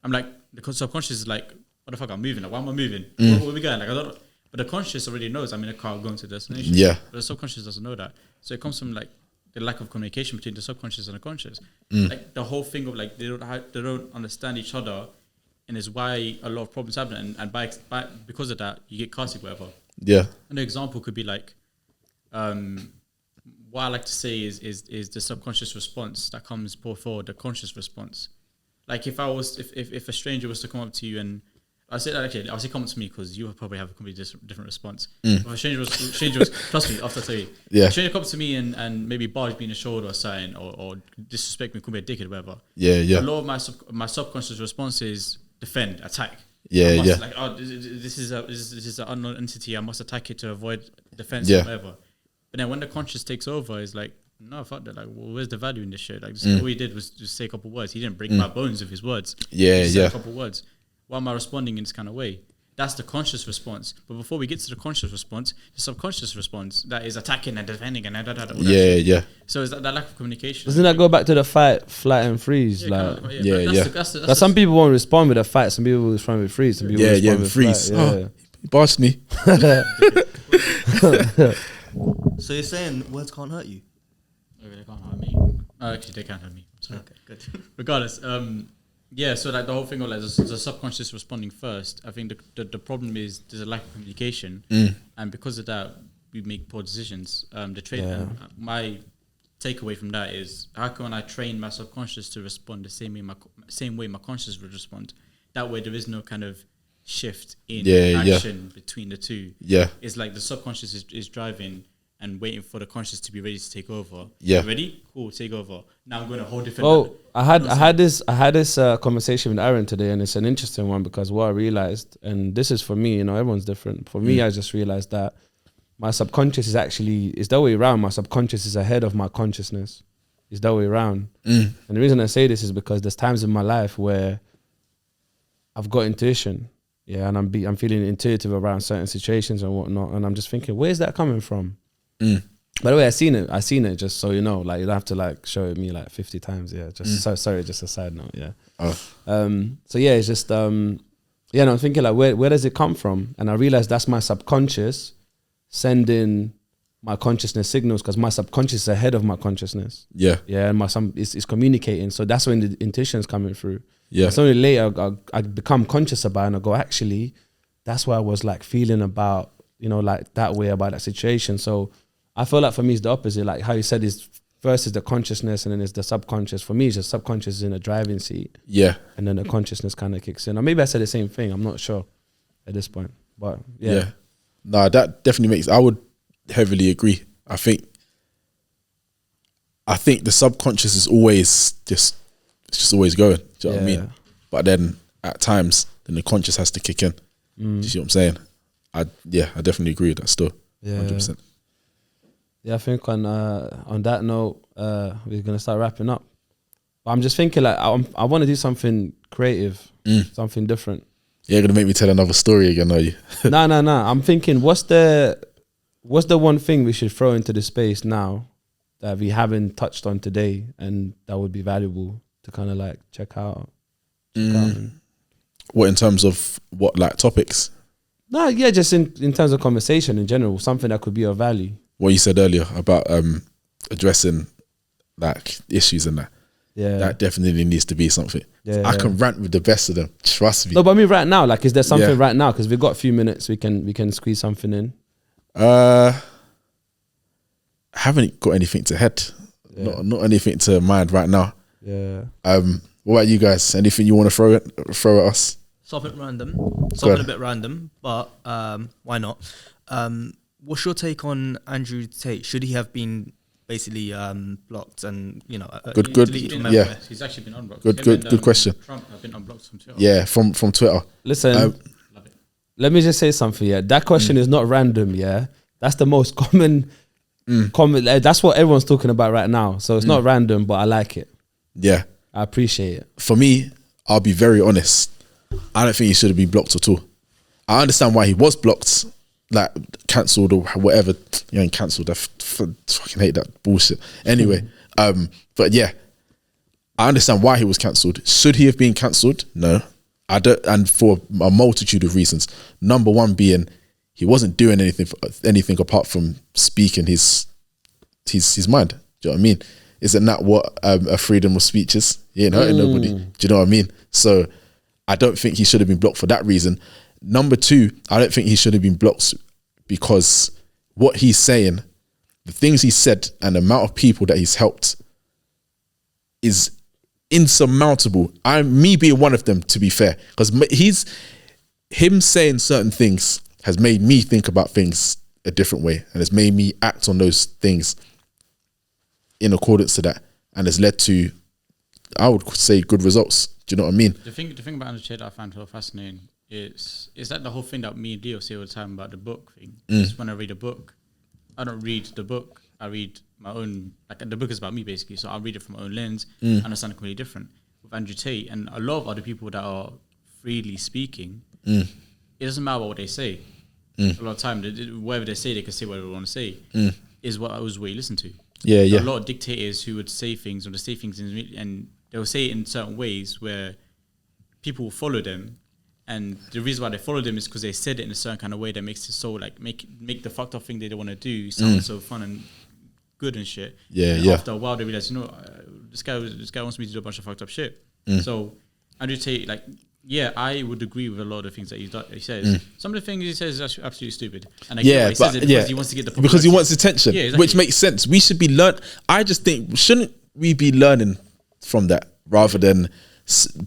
I'm like, the subconscious is like, what the fuck, I'm moving, like, why am I moving? Where are we going? Like, I don't know. But the conscious already knows I'm in a car going to the destination. But the subconscious doesn't know that. So it comes from like the lack of communication between the subconscious and the conscious. Like the whole thing of like they don't understand each other, and is why a lot of problems happen. And by because of that, you get car sick, whatever. An example could be like, what I like to say is the subconscious response that comes before the conscious response. Like if a stranger was to come up to you, and I say that actually, I'll say come up to me because you probably have a completely different response. If a stranger was trust me, after I tell you, a stranger comes to me and maybe barge me in the shoulder or something, or disrespect me, could be a dickhead or whatever. A lot of my subconscious response is defend, attack. Like, oh, this is an unknown entity. I must attack it to avoid defense or whatever. But then when the conscious takes over, it's like, no, fuck that. Like, well, where's the value in this shit? Like, all he did was just say a couple words. He didn't break my bones with his words. He said a couple words. Why am I responding in this kind of way? That's the conscious response. But before we get to the conscious response, the subconscious response that is attacking and defending and So is that lack of communication? Doesn't that go back to the fight, flight, and freeze? That's some people won't respond with a fight. Some people will respond with freeze. Some people will respond with freeze. Flight. Barged me. So you're saying words can't hurt you? Okay, they can't hurt me. Actually, they can't hurt me. Sorry. Okay, good. Regardless, so like the whole thing of like the subconscious responding first. I think the problem is there's a lack of communication, and because of that, we make poor decisions. My takeaway from that is, how can I train my subconscious to respond the same way my conscious would respond? That way, there is no kind of shift in action between the two. It's like the subconscious is driving and waiting for the conscious to be ready to take over. Ready? Cool, take over. Now I'm going to hold different. Oh, I had this conversation with Aaron today, and it's an interesting one because what I realized, and this is for me, you know, everyone's different. For me, I just realized that my subconscious is the way around. My subconscious is ahead of my consciousness. It's the way around. And the reason I say this is because there's times in my life where I've got intuition, and I'm feeling intuitive around certain situations and whatnot, and I'm just thinking, where's that coming from? By the way, I seen it just so you know, like you don't have to like show it me like 50 times. Just a side note. So yeah, it's just I'm thinking like where does it come from? And I realized that's my subconscious sending my consciousness signals, because my subconscious is ahead of my consciousness. And my is communicating. So that's when the intuition is coming through. It's only later I become conscious about it, and I go, actually, that's why I was like feeling about, you know, like that way about that situation. So I feel like for me it's the opposite. Like how you said, is first is the consciousness and then it's the subconscious. For me, it's the subconscious is in the driving seat. And then the consciousness kind of kicks in. Or maybe I said the same thing. I'm not sure at this point. But No, that definitely makes, I would heavily agree. I think the subconscious is always just always going. Do you know what I mean? But then at times, then the conscious has to kick in. Do you see what I'm saying? I definitely agree with that still. 100%. Yeah, I think on that note, we're gonna start wrapping up. But I'm just thinking like I want to do something creative, something different. You're gonna make me tell another story again, are you? No. I'm thinking, what's the one thing we should throw into the space now that we haven't touched on today, and that would be valuable to kind of like check out. What, in terms of what, like topics? No, yeah, just in terms of conversation in general, something that could be of value. What you said earlier about addressing like issues and that. Yeah, that definitely needs to be something. Yeah, I can rant with the best of them. Trust me. No, but I mean right now, like, is there something right now? Because we've got a few minutes, we can squeeze something in. I haven't got anything to head. Not anything to mind right now. Yeah. What about you guys? Anything you want to throw at us? Something random. Something a bit random, but why not? What's your take on Andrew Tate? Should he have been basically blocked and good yeah, he's actually been unblocked. Good question. Trump have been unblocked from Twitter. Yeah, from Twitter. Listen, let me just say something. Yeah, that question is not random. Yeah, that's the most common. That's what everyone's talking about right now. So it's not random, but I like it. Yeah, I appreciate it. For me, I'll be very honest. I don't think he should have been blocked at all. I understand why he was blocked, like cancelled or whatever. You know, cancelled. I fucking hate that bullshit. Anyway, but yeah, I understand why he was cancelled. Should he have been cancelled? No, I don't. And for a multitude of reasons. Number one being, he wasn't doing anything apart from speaking his mind. Do you know what I mean? Isn't that what a freedom of speech is? He ain't hurting nobody. Do you know what I mean? So I don't think he should have been blocked for that reason. Number two, I don't think he should have been blocked because what he's saying, the things he said, and the amount of people that he's helped is insurmountable. Me being one of them, to be fair, because him saying certain things has made me think about things a different way, and has made me act on those things in accordance to that, and has led to, I would say, good results. Do you know what I mean? The thing about Andrew Tate that I find so fascinating is that the whole thing that me and Leo say all the time about the book thing. Is when I read a book, I don't read the book. I read my own, like the book is about me basically, so I'll read it from my own lens, understand it completely different. With Andrew Tate and a lot of other people that are freely speaking, it doesn't matter what they say. A lot of time, whatever they say, they can say whatever they want to say, is what you listen to. Yeah, yeah. A lot of dictators who would say things, and they will say it in certain ways where people will follow them, and the reason why they follow them is because they said it in a certain kind of way that makes it so like make the fucked up thing they don't want to do sound so fun and good and shit. Yeah, and yeah. After a while, they realize, this guy wants me to do a bunch of fucked up shit. So Andrew Tate, like, yeah, I would agree with a lot of the things that he says. Some of the things he says is absolutely stupid. And I get why he says it because he wants to get the popularity. Because he wants attention, yeah, exactly. Which makes sense. We should be I just think, shouldn't we be learning from that rather than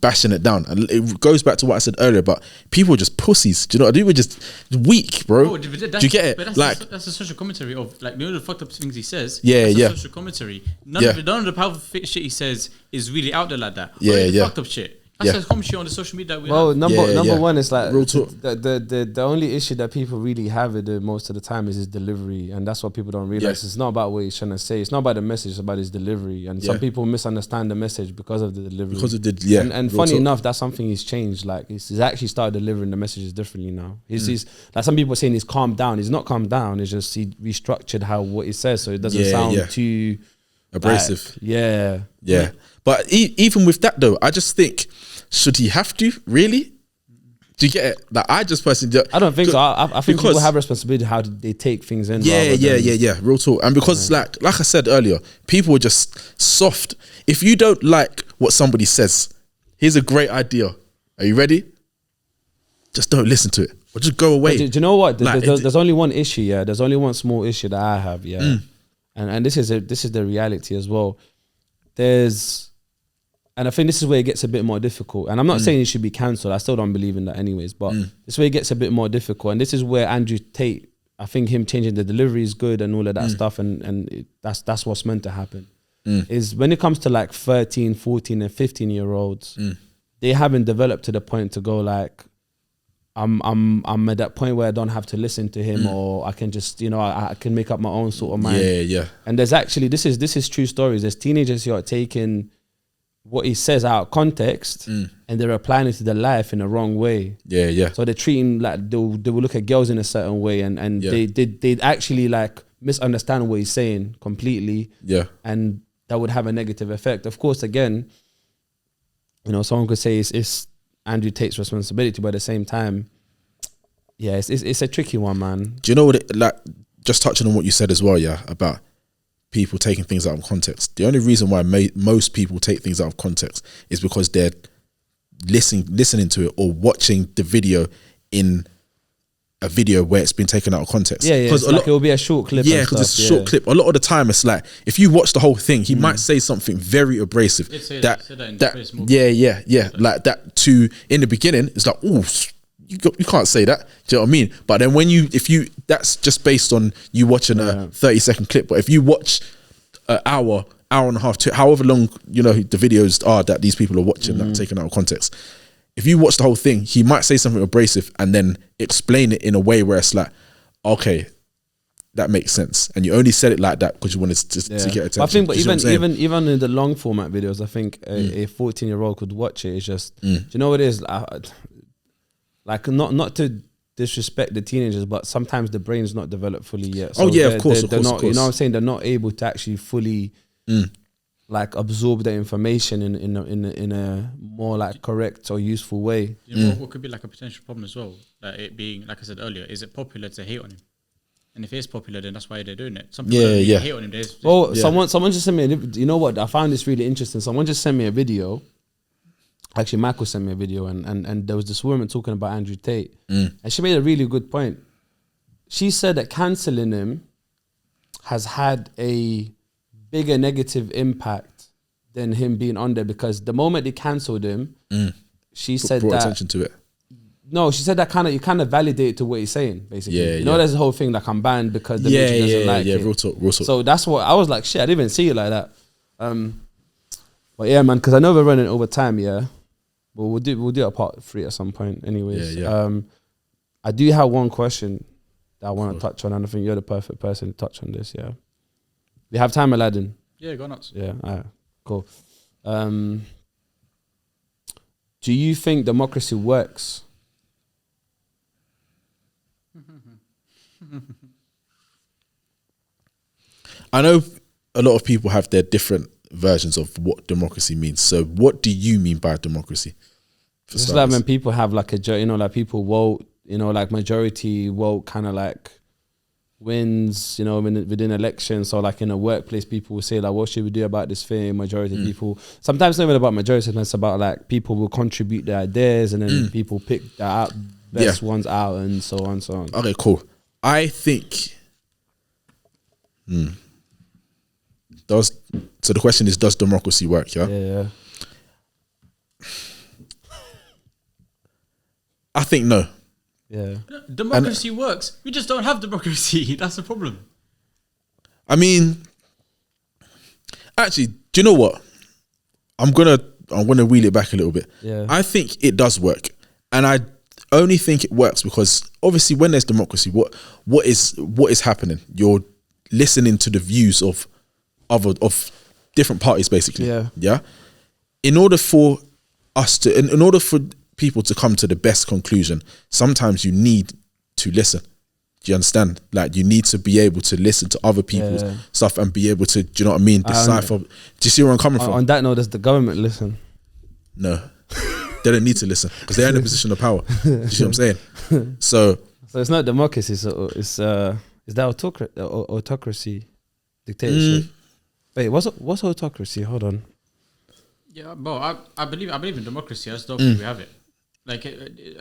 bashing it down? And it goes back to what I said earlier, but people are just pussies. Do you know what I mean? We're just weak, bro. Do you get it? But that's a social commentary of, like, the fucked up things he says. Yeah, that's yeah. a social commentary. None of the powerful shit he says is really out there like that. Yeah. Fucked up shit. That's a commentary on the social media that we have. Number one is like real talk. The only issue that people really have with it most of the time is his delivery, and that's what people don't realize. It's not about what he's trying to say. It's not about the message. It's about his delivery, and some people misunderstand the message because of the delivery. And funny enough, that's something he's changed. Like he's actually started delivering the messages differently now. He's like, some people are saying he's calmed down. He's not calmed down. It's just he restructured what he says so it doesn't sound too abrasive. Yeah. But even with that though, I just think, should he have to really? Do you get it? Like, I just personally, I don't think so. I think people have responsibility how they take things in. Yeah. Real talk. And because like I said earlier, people are just soft. If you don't like what somebody says, here's a great idea. Are you ready? Just don't listen to it, or just go away. Do you know what? There's only one issue. Yeah, there's only one small issue that I have. Yeah, and this is the reality as well. And I think this is where it gets a bit more difficult. And I'm not saying it should be cancelled. I still don't believe in that anyways. But this is where it gets a bit more difficult. And this is where Andrew Tate, I think him changing the delivery is good and all of that stuff. And that's what's meant to happen. Is when it comes to like 13, 14 and 15-year-olds, they haven't developed to the point to go like, I'm at that point where I don't have to listen to him, or I can just, I can make up my own sort of mind. Yeah. And there's actually, this is true stories. There's teenagers who are taking what he says out of context, and they're applying it to their life in a wrong way. Yeah, yeah. So they're treating like they will look at girls in a certain way, and they'd actually like misunderstand what he's saying completely. Yeah, and that would have a negative effect. Of course, again, you know, someone could say it's Andrew Tate's responsibility, but at the same time, yeah, it's a tricky one, man. Do you know what? Like, just touching on what you said as well, yeah, about people taking things out of context. The only reason why most people take things out of context is because they're listening to it or watching the video in a video where it's been taken out of context. Yeah, because like it will be a short clip. Yeah, because it's a short clip. A lot of the time, it's like if you watch the whole thing, he might say something very abrasive. Like that. To in the beginning, it's like, oh, you can't say that. Do you know what I mean? But then that's just based on you watching a 30-second clip. But if you watch an hour and a half, however long, you know, the videos are that these people are watching, that are taken out of context. If you watch the whole thing, he might say something abrasive and then explain it in a way where it's like, okay, that makes sense. And you only said it like that because you wanted to get attention. I think, but even in the long format videos, I think a 14-year-old could watch it. It's just, do you know what it is? Like not to disrespect the teenagers, but sometimes the brain's not developed fully yet. So of course. You know what I'm saying? They're not able to actually fully like absorb the information in a more like correct or useful way. You know what could be like a potential problem as well? Like it being, like I said earlier, is it popular to hate on him? And if it's popular, then that's why they're doing it. Some people hate on him. Someone just sent me. You know what? I found this really interesting. Someone just sent me a video. Actually, Michael sent me a video, and there was this woman talking about Andrew Tate, and she made a really good point. She said that cancelling him has had a bigger negative impact than him being on there, because the moment they cancelled him, she said brought that attention to it. No, she said that you kind of validate to what he's saying, basically. You know, there's the whole thing like I'm banned because the media doesn't like it. Real talk. So that's what I was like. Shit, I didn't even see it like that. But yeah, man, because I know we're running over time. Yeah. But we'll do a part 3 at some point anyways. I do have one question that I want to touch on, and I think you're the perfect person to touch on this, yeah. We have time, Aladdin? Yeah, go nuts. Yeah, all right, cool. Do you think democracy works? I know a lot of people have their different versions of what democracy means. So what do you mean by democracy? It's like when people have like like people vote, like majority vote kind of like wins, within elections. So like in a workplace, people will say like, what should we do about this thing? Majority people, sometimes it's not even about majority, it's about like people will contribute their ideas and then people pick the best ones out and so on, so on. Okay, cool. I think, so the question is, does democracy work? Yeah. I think no. Yeah. Democracy works. We just don't have democracy. That's the problem. I mean, actually, do you know what? I'm gonna wheel it back a little bit. Yeah. I think it does work, and I only think it works because obviously when there's democracy, what is happening? You're listening to the views of different parties, basically. Yeah. In order for people to come to the best conclusion, sometimes you need to listen. Do you understand? Like, you need to be able to listen to other people's stuff and be able to, do you know what I mean? Decipher. Do you see where I'm coming from? On that note, does the government listen? No. They don't need to listen because they're in a position of power. Do you see what I'm saying? So it's not democracy, so it's is that autocracy, dictatorship? Wait, what's autocracy? Hold on. Yeah, well, I believe in democracy. I just don't think we have it. Like,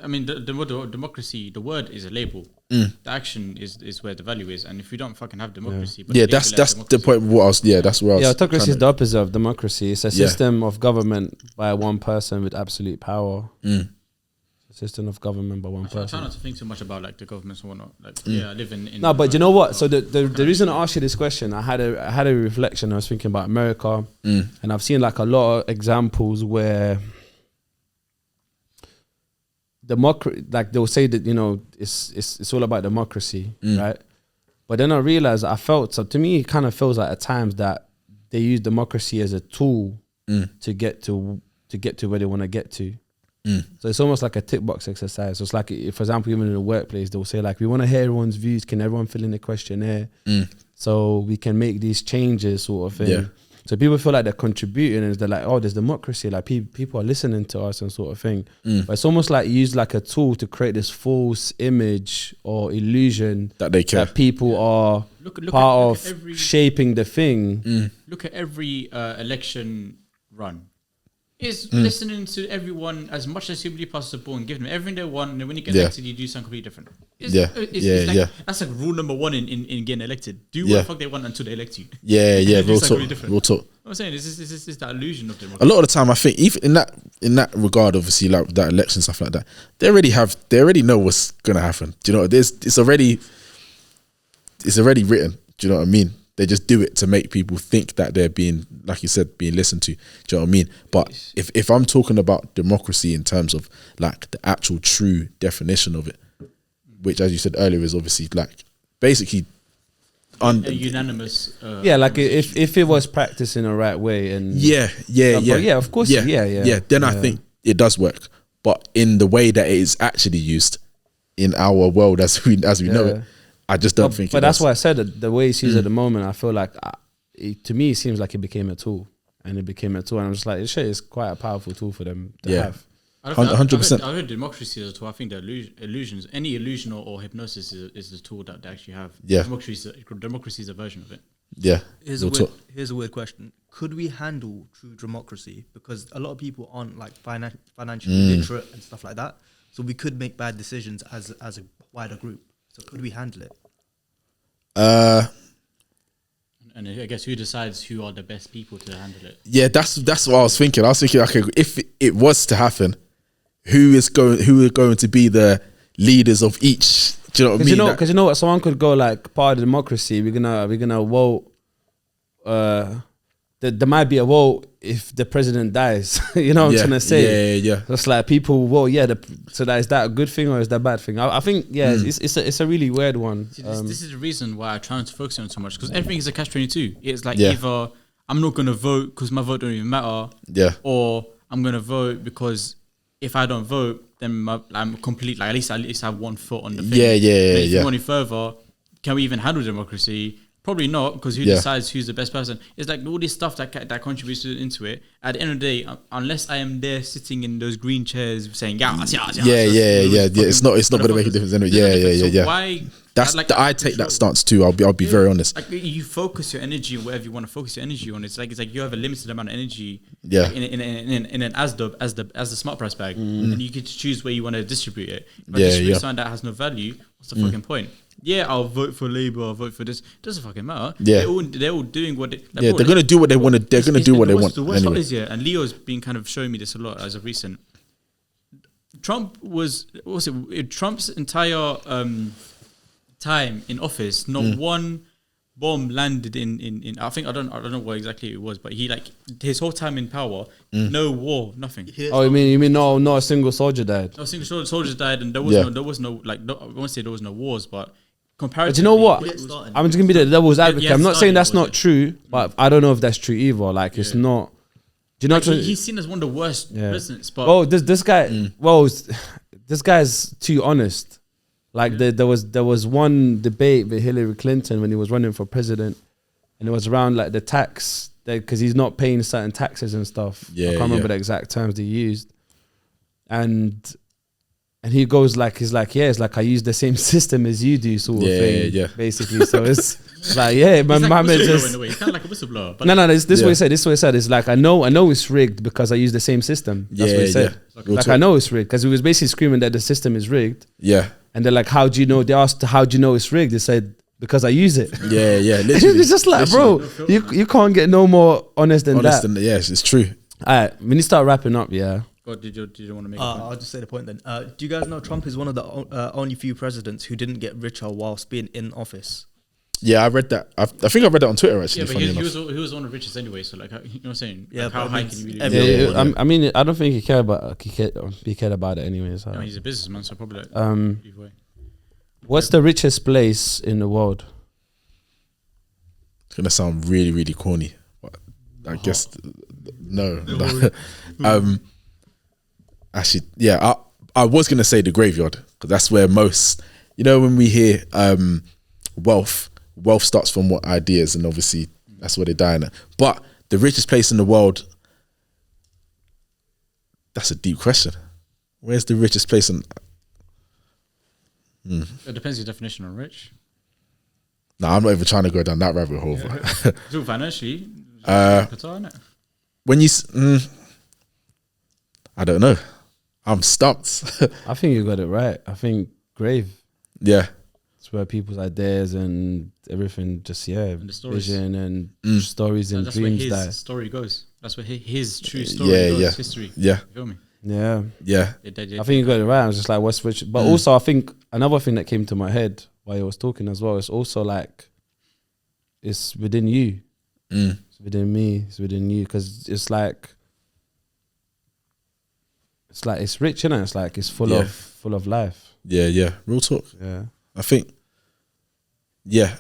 I mean, the democracy, the word is a label. The action is where the value is. And if we don't fucking have democracy, but that's the point. That's where I was. Autocracy is the opposite of democracy. It's a system of government by one person with absolute power. A system of government by one person. I try not to think too much about like the governments and whatnot. Like, I live in. No, but you know what? So the reason I asked you this question, I had a reflection. I was thinking about America, and I've seen like a lot of examples where like they'll say that it's all about democracy, right? But then I realized to me it kind of feels like at times that they use democracy as a tool to get to where they want to get to. So it's almost like a tick box exercise. So it's like, if, for example, even in the workplace, they'll say like, we want to hear everyone's views. Can everyone fill in the questionnaire so we can make these changes, sort of thing. Yeah. So people feel like they're contributing, and they're like, oh, there's democracy. Like people are listening to us and sort of thing. But it's almost like used like a tool to create this false image or illusion that they care. That people are part of shaping the thing. Look at every election run. Is listening to everyone as much as humanly possible and giving them everything they want, and then when you get elected, you do something completely different. That's like rule number one in getting elected. Do what the fuck they want until they elect you. Real talk. What I'm saying is that illusion of democracy. A lot of the time, I think even in that regard, obviously, like that election stuff like that, they already know what's gonna happen. Do you know? It's already written. Do you know what I mean? They just do it to make people think that they're being, like you said, being listened to. Do you know what I mean? But if I'm talking about democracy in terms of like the actual true definition of it, which, as you said earlier, is obviously like basically a unanimous. Like if it was practiced in the right way, and of course, then I think it does work. But in the way that it is actually used in our world as we know it, I just don't think. But that's why I said that the way it's used at the moment, I feel like to me it seems like it became a tool, and I'm just like, this shit is quite a powerful tool for them to have. 100%. I heard democracy is a tool. I think the illusions, any illusion or hypnosis is the tool that they actually have. Yeah, democracy is a version of it. Yeah. Here's a weird question. Could we handle true democracy? Because a lot of people aren't like financially literate and stuff like that. So we could make bad decisions as a wider group. So could we handle it? And I guess who decides who are the best people to handle it? Yeah, that's what I was thinking. Okay, if it was to happen, who are going to be the leaders of each? Do you know what I mean? Because you know what, someone could go like, part of democracy, we're gonna vote. There might be a vote if the president dies. You know what I'm trying to say? Yeah. It's like people vote. So is that a good thing or is that a bad thing? I think it's a really weird one. See, this is the reason why I try not to focus on it so much, because everything is a catch-22. It's like either I'm not gonna vote because my vote don't even matter, or I'm gonna vote because if I don't vote, then I'm complete. Like at least I have one foot on the thing. If you go any further, can we even handle democracy? Probably not, because who decides who's the best person? It's like all this stuff that contributes into it. At the end of the day, unless I am there sitting in those green chairs saying it's not going to make a difference anyway. So why? I take that stance too. I'll be very honest. Like you focus your energy wherever you want to focus your energy on. It's like you have a limited amount of energy. In an as the smart price bag, and you get to choose where you want to distribute it. If I distribute something that has no value, what's the fucking point? Yeah, I'll vote for Labour. I'll vote for this. It doesn't fucking matter. Yeah, they're all doing what they. Like, they're gonna do what they want to. They're gonna do what they want. The worst part is and Leo's been kind of showing me this a lot as of recent. Trump's entire time in office, not one bomb landed in. I don't know what exactly it was, but he like his whole time in power, no war, nothing. Oh, you mean no, not a single soldier died. No single soldiers died, and there was no like. I won't say there was no wars, but comparatively, but you know what? I'm just gonna be the devil's advocate. I'm not saying that's not true, but I don't know if that's true either. Like it's not. Do you know? Like he's seen as one of the worst presidents. But this guy. This guy's too honest. Like there was one debate with Hillary Clinton when he was running for president, and it was around like the tax, because he's not paying certain taxes and stuff. I can't remember the exact terms they used, and he goes like, it's like I use the same system as you do, sort of thing. Basically. So it's like my man just he's kind of like a whistleblower. But no, this way he said. It's like I know it's rigged because I use the same system. That's what he said. Like I know it's rigged because he was basically screaming that the system is rigged. Yeah. And they're like, how do you know? They asked, how do you know it's rigged? They said, because I use it. Yeah. It's just like, bro, you can't get no more honest than that. Yes, it's true. All right, when you start wrapping up, God, did you want to make? I'll just say the point then. Do you guys know Trump is one of the only few presidents who didn't get richer whilst being in office? Yeah, I read that. I think I read that on Twitter actually. Yeah, but he was one of the richest anyway. So like, you know what I'm saying? Yeah, like how high can you really? I mean, I don't think he cared about it anyways. I mean, he's a businessman, so probably. What's the richest place in the world? It's gonna sound really, really corny, but I guess No. Actually, yeah, I was gonna say the graveyard because that's where most, when we hear wealth starts from what ideas, and obviously that's where they die in it. But the richest place in the world, that's a deep question. Where's the richest place in? It depends your definition on rich. No, I'm not even trying to go down that rabbit hole. It's all financially. Qatar, isn't it? When you, I don't know. I'm stumped. I think you got it right. I think grave. Yeah. It's where people's ideas and everything just, and the vision and stories and that's dreams where his story goes. That's where his true story goes, history. Yeah. You feel me? Yeah. Yeah. I think you got it right. I was just like, what's rich? But also I think another thing that came to my head while you was talking as well, is also like, it's within you. It's within me. It's within you. Because it's rich, innit? It's like, it's full of life. Yeah. Real talk. Yeah. I think,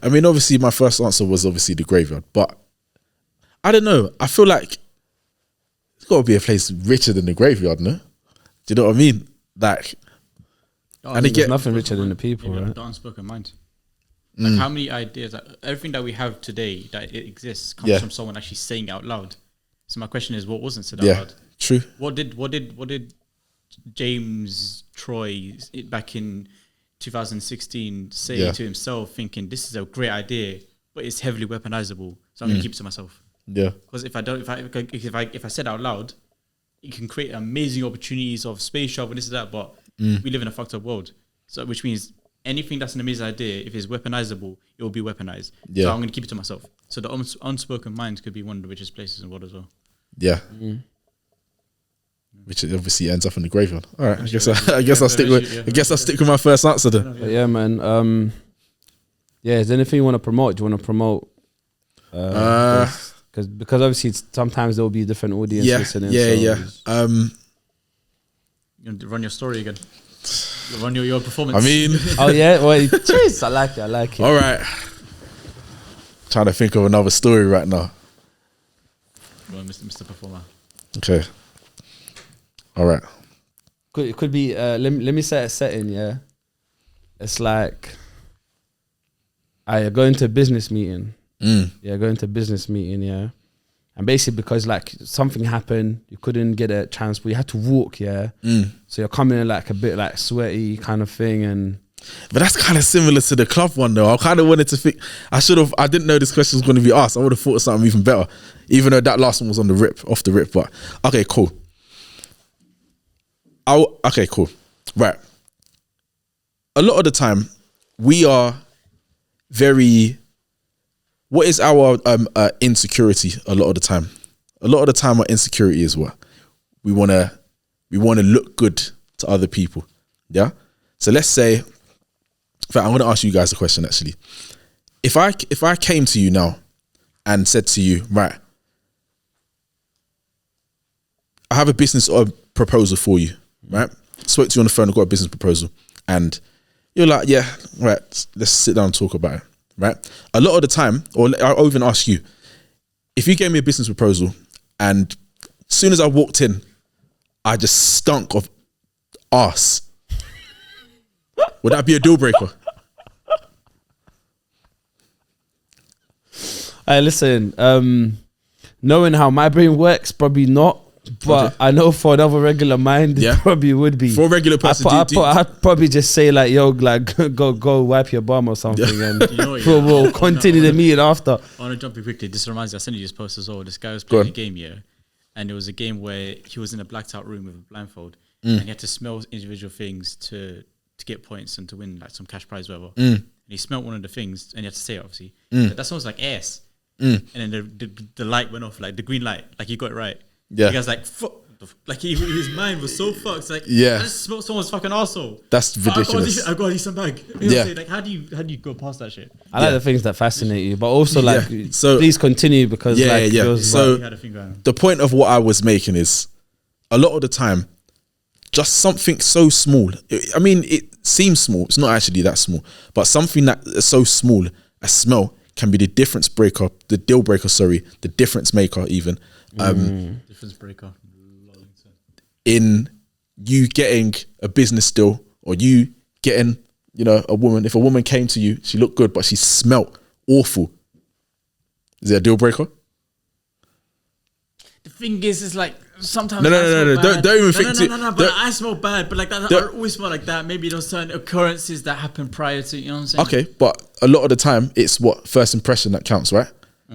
I mean, obviously my first answer was obviously the graveyard, but I don't know. I feel like there's got to be a place richer than the graveyard, no? Do you know what I mean? Like, and there's nothing richer than the people, right? The unspoken mind. Like how many ideas, everything that we have today that it exists comes from someone actually saying it out loud. So my question is, what wasn't said out loud? True. What did James Troy back in 2016 say to himself, thinking this is a great idea, but it's heavily weaponizable, so I'm gonna keep it to myself. Yeah. Because if I said out loud, it can create amazing opportunities of space travel and this and that, but we live in a fucked up world. So which means anything that's an amazing idea, if it's weaponizable, it will be weaponized. Yeah. So I'm gonna keep it to myself. So the unspoken mind could be one of the richest places in the world as well. Yeah. Which obviously ends up in the graveyard. All right, I guess I'll stick with my first answer then. But yeah, man. Is there anything you want to promote? Do you want to promote? Because obviously sometimes there will be different audience listening. Yeah. You run your story again. You run your performance. I mean, jeez, I like it. All right. Trying to think of another story right now. Well, Mr. Performer. Okay. All right. It could be. Let me set a setting. Yeah. It's like, you're going to a business meeting. Yeah, going to a business meeting. Yeah, and basically because like something happened, you couldn't get a transport. You had to walk. Yeah. So you're coming in like a bit like sweaty kind of thing, but that's kind of similar to the club one though. I kind of wanted to think. I didn't know this question was going to be asked. I would have thought of something even better, even though that last one was off the rip. But okay, cool. Okay, cool. Right. A lot of the time, we are very. What is our insecurity? A lot of the time, our insecurity is what we wanna look good to other people. Yeah. So let's say, in fact, I'm gonna ask you guys a question. Actually, if I came to you now and said to you, right, I have a business proposal for you. Right, spoke to you on the phone. I got a business proposal, and you're like, yeah, right. Let's sit down and talk about it. Right. A lot of the time, or I'll even ask you, if you gave me a business proposal, and as soon as I walked in, I just stunk of arse. Would that be a deal breaker? Hey, listen. Knowing how my brain works, probably not. But okay. I know for another regular mind, it probably would be. For a regular person, I'd probably just say like, yo, like go wipe your bum or something, and we'll continue the meeting after. I want to jump in quickly. This reminds me, I sent you this post as well. This guy was playing a game and it was a game where he was in a blacked out room with a blindfold, and he had to smell individual things to get points and to win like some cash prize, whatever. And he smelled one of the things, and he had to say it, obviously. That sounds like ass. And then the light went off, like the green light, like you got it right. Yeah, the guy's like, fuck. Like his mind was so fucked. It's like, I just smelled someone's fucking arsehole. That's ridiculous. I got a decent bag. You know what I'm saying? Like, how do you go past that shit? I like the things that fascinate you, but also like, so please continue because So the point of what I was making is, a lot of the time, just something so small. I mean, it seems small. It's not actually that small, but something that is so small, a smell, can be the difference breaker, the deal breaker, the difference maker even. Difference breaker. In you getting a business deal, or you getting, you know, a woman. If a woman came to you, she looked good, but she smelt awful. Is it a deal breaker? The thing is like sometimes no. Don't even think. No. But I smell bad. But like that, I always smell like that. Maybe those certain occurrences that happen prior to. You know what I'm saying? Okay, but a lot of the time, it's what first impression that counts, right?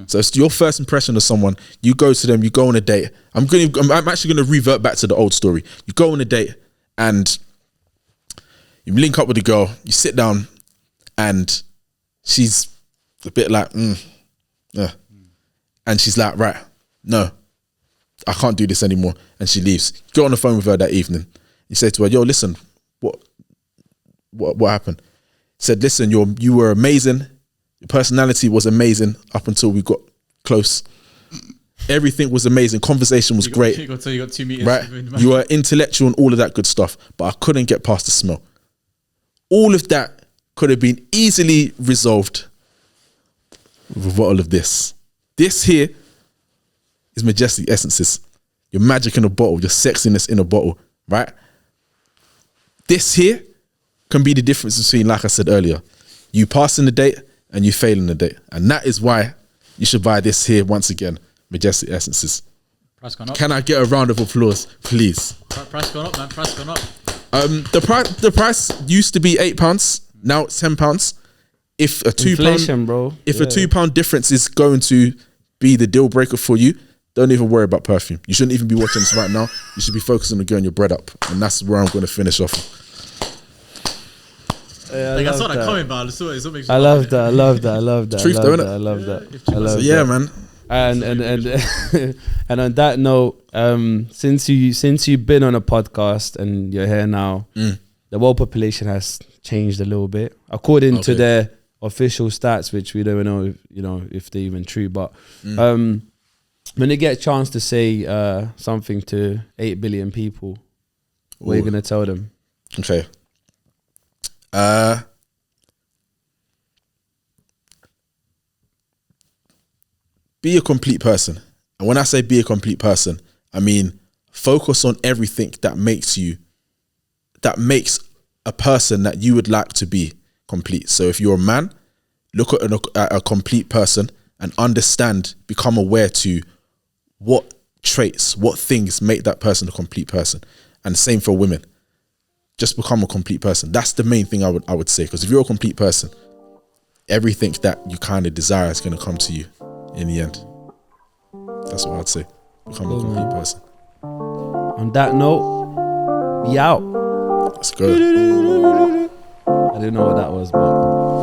So it's your first impression of someone. You go to them. You go on a date. I'm actually going to revert back to the old story. You go on a date and you link up with the girl. You sit down, and she's a bit like, yeah, and she's like, right, no, I can't do this anymore, and she leaves. You go on the phone with her that evening. You say to her, yo, listen, what happened? Said, listen, you were amazing. Your personality was amazing up until we got close. Everything was amazing. Conversation was great. You got 2 meters. Right? You were intellectual and all of that good stuff, but I couldn't get past the smell. All of that could have been easily resolved with a bottle of this. This here is Majestic Essences. Your magic in a bottle, your sexiness in a bottle, right? This here can be the difference between, like I said earlier, you passing the date and you failing the date. And that is why you should buy this here once again, Majestic Essences. Price gone up. Can I get a round of applause, please? Price gone up, man. Price gone up. The price used to be £8. Now it's £10. If a Inflation, bro. If a £2 difference is going to be the deal breaker for you, don't even worry about perfume. You shouldn't even be watching this right now. You should be focusing on getting your bread up, and that's where I'm going to finish off. Yeah, I saw that coming, man. I love that. Truth, though, innit? I love that. Yeah, man. And and on that note, since you've been on a podcast and you're here now, the world population has changed a little bit according to their official stats, which we don't know if they're even true. But when they get a chance to say something to 8 billion people, what are you gonna tell them? Okay. Be a complete person. And when I say be a complete person, I mean focus on everything that makes a person that you would like to be complete. So if you're a man, look at a complete person and understand, become aware to what traits, what things make that person a complete person. And same for women. Just become a complete person. That's the main thing I would say. Because if you're a complete person, everything that you kind of desire is going to come to you in the end. That's what I'd say. Become a complete person. On that note, we out. Let's go. I didn't know what that was, but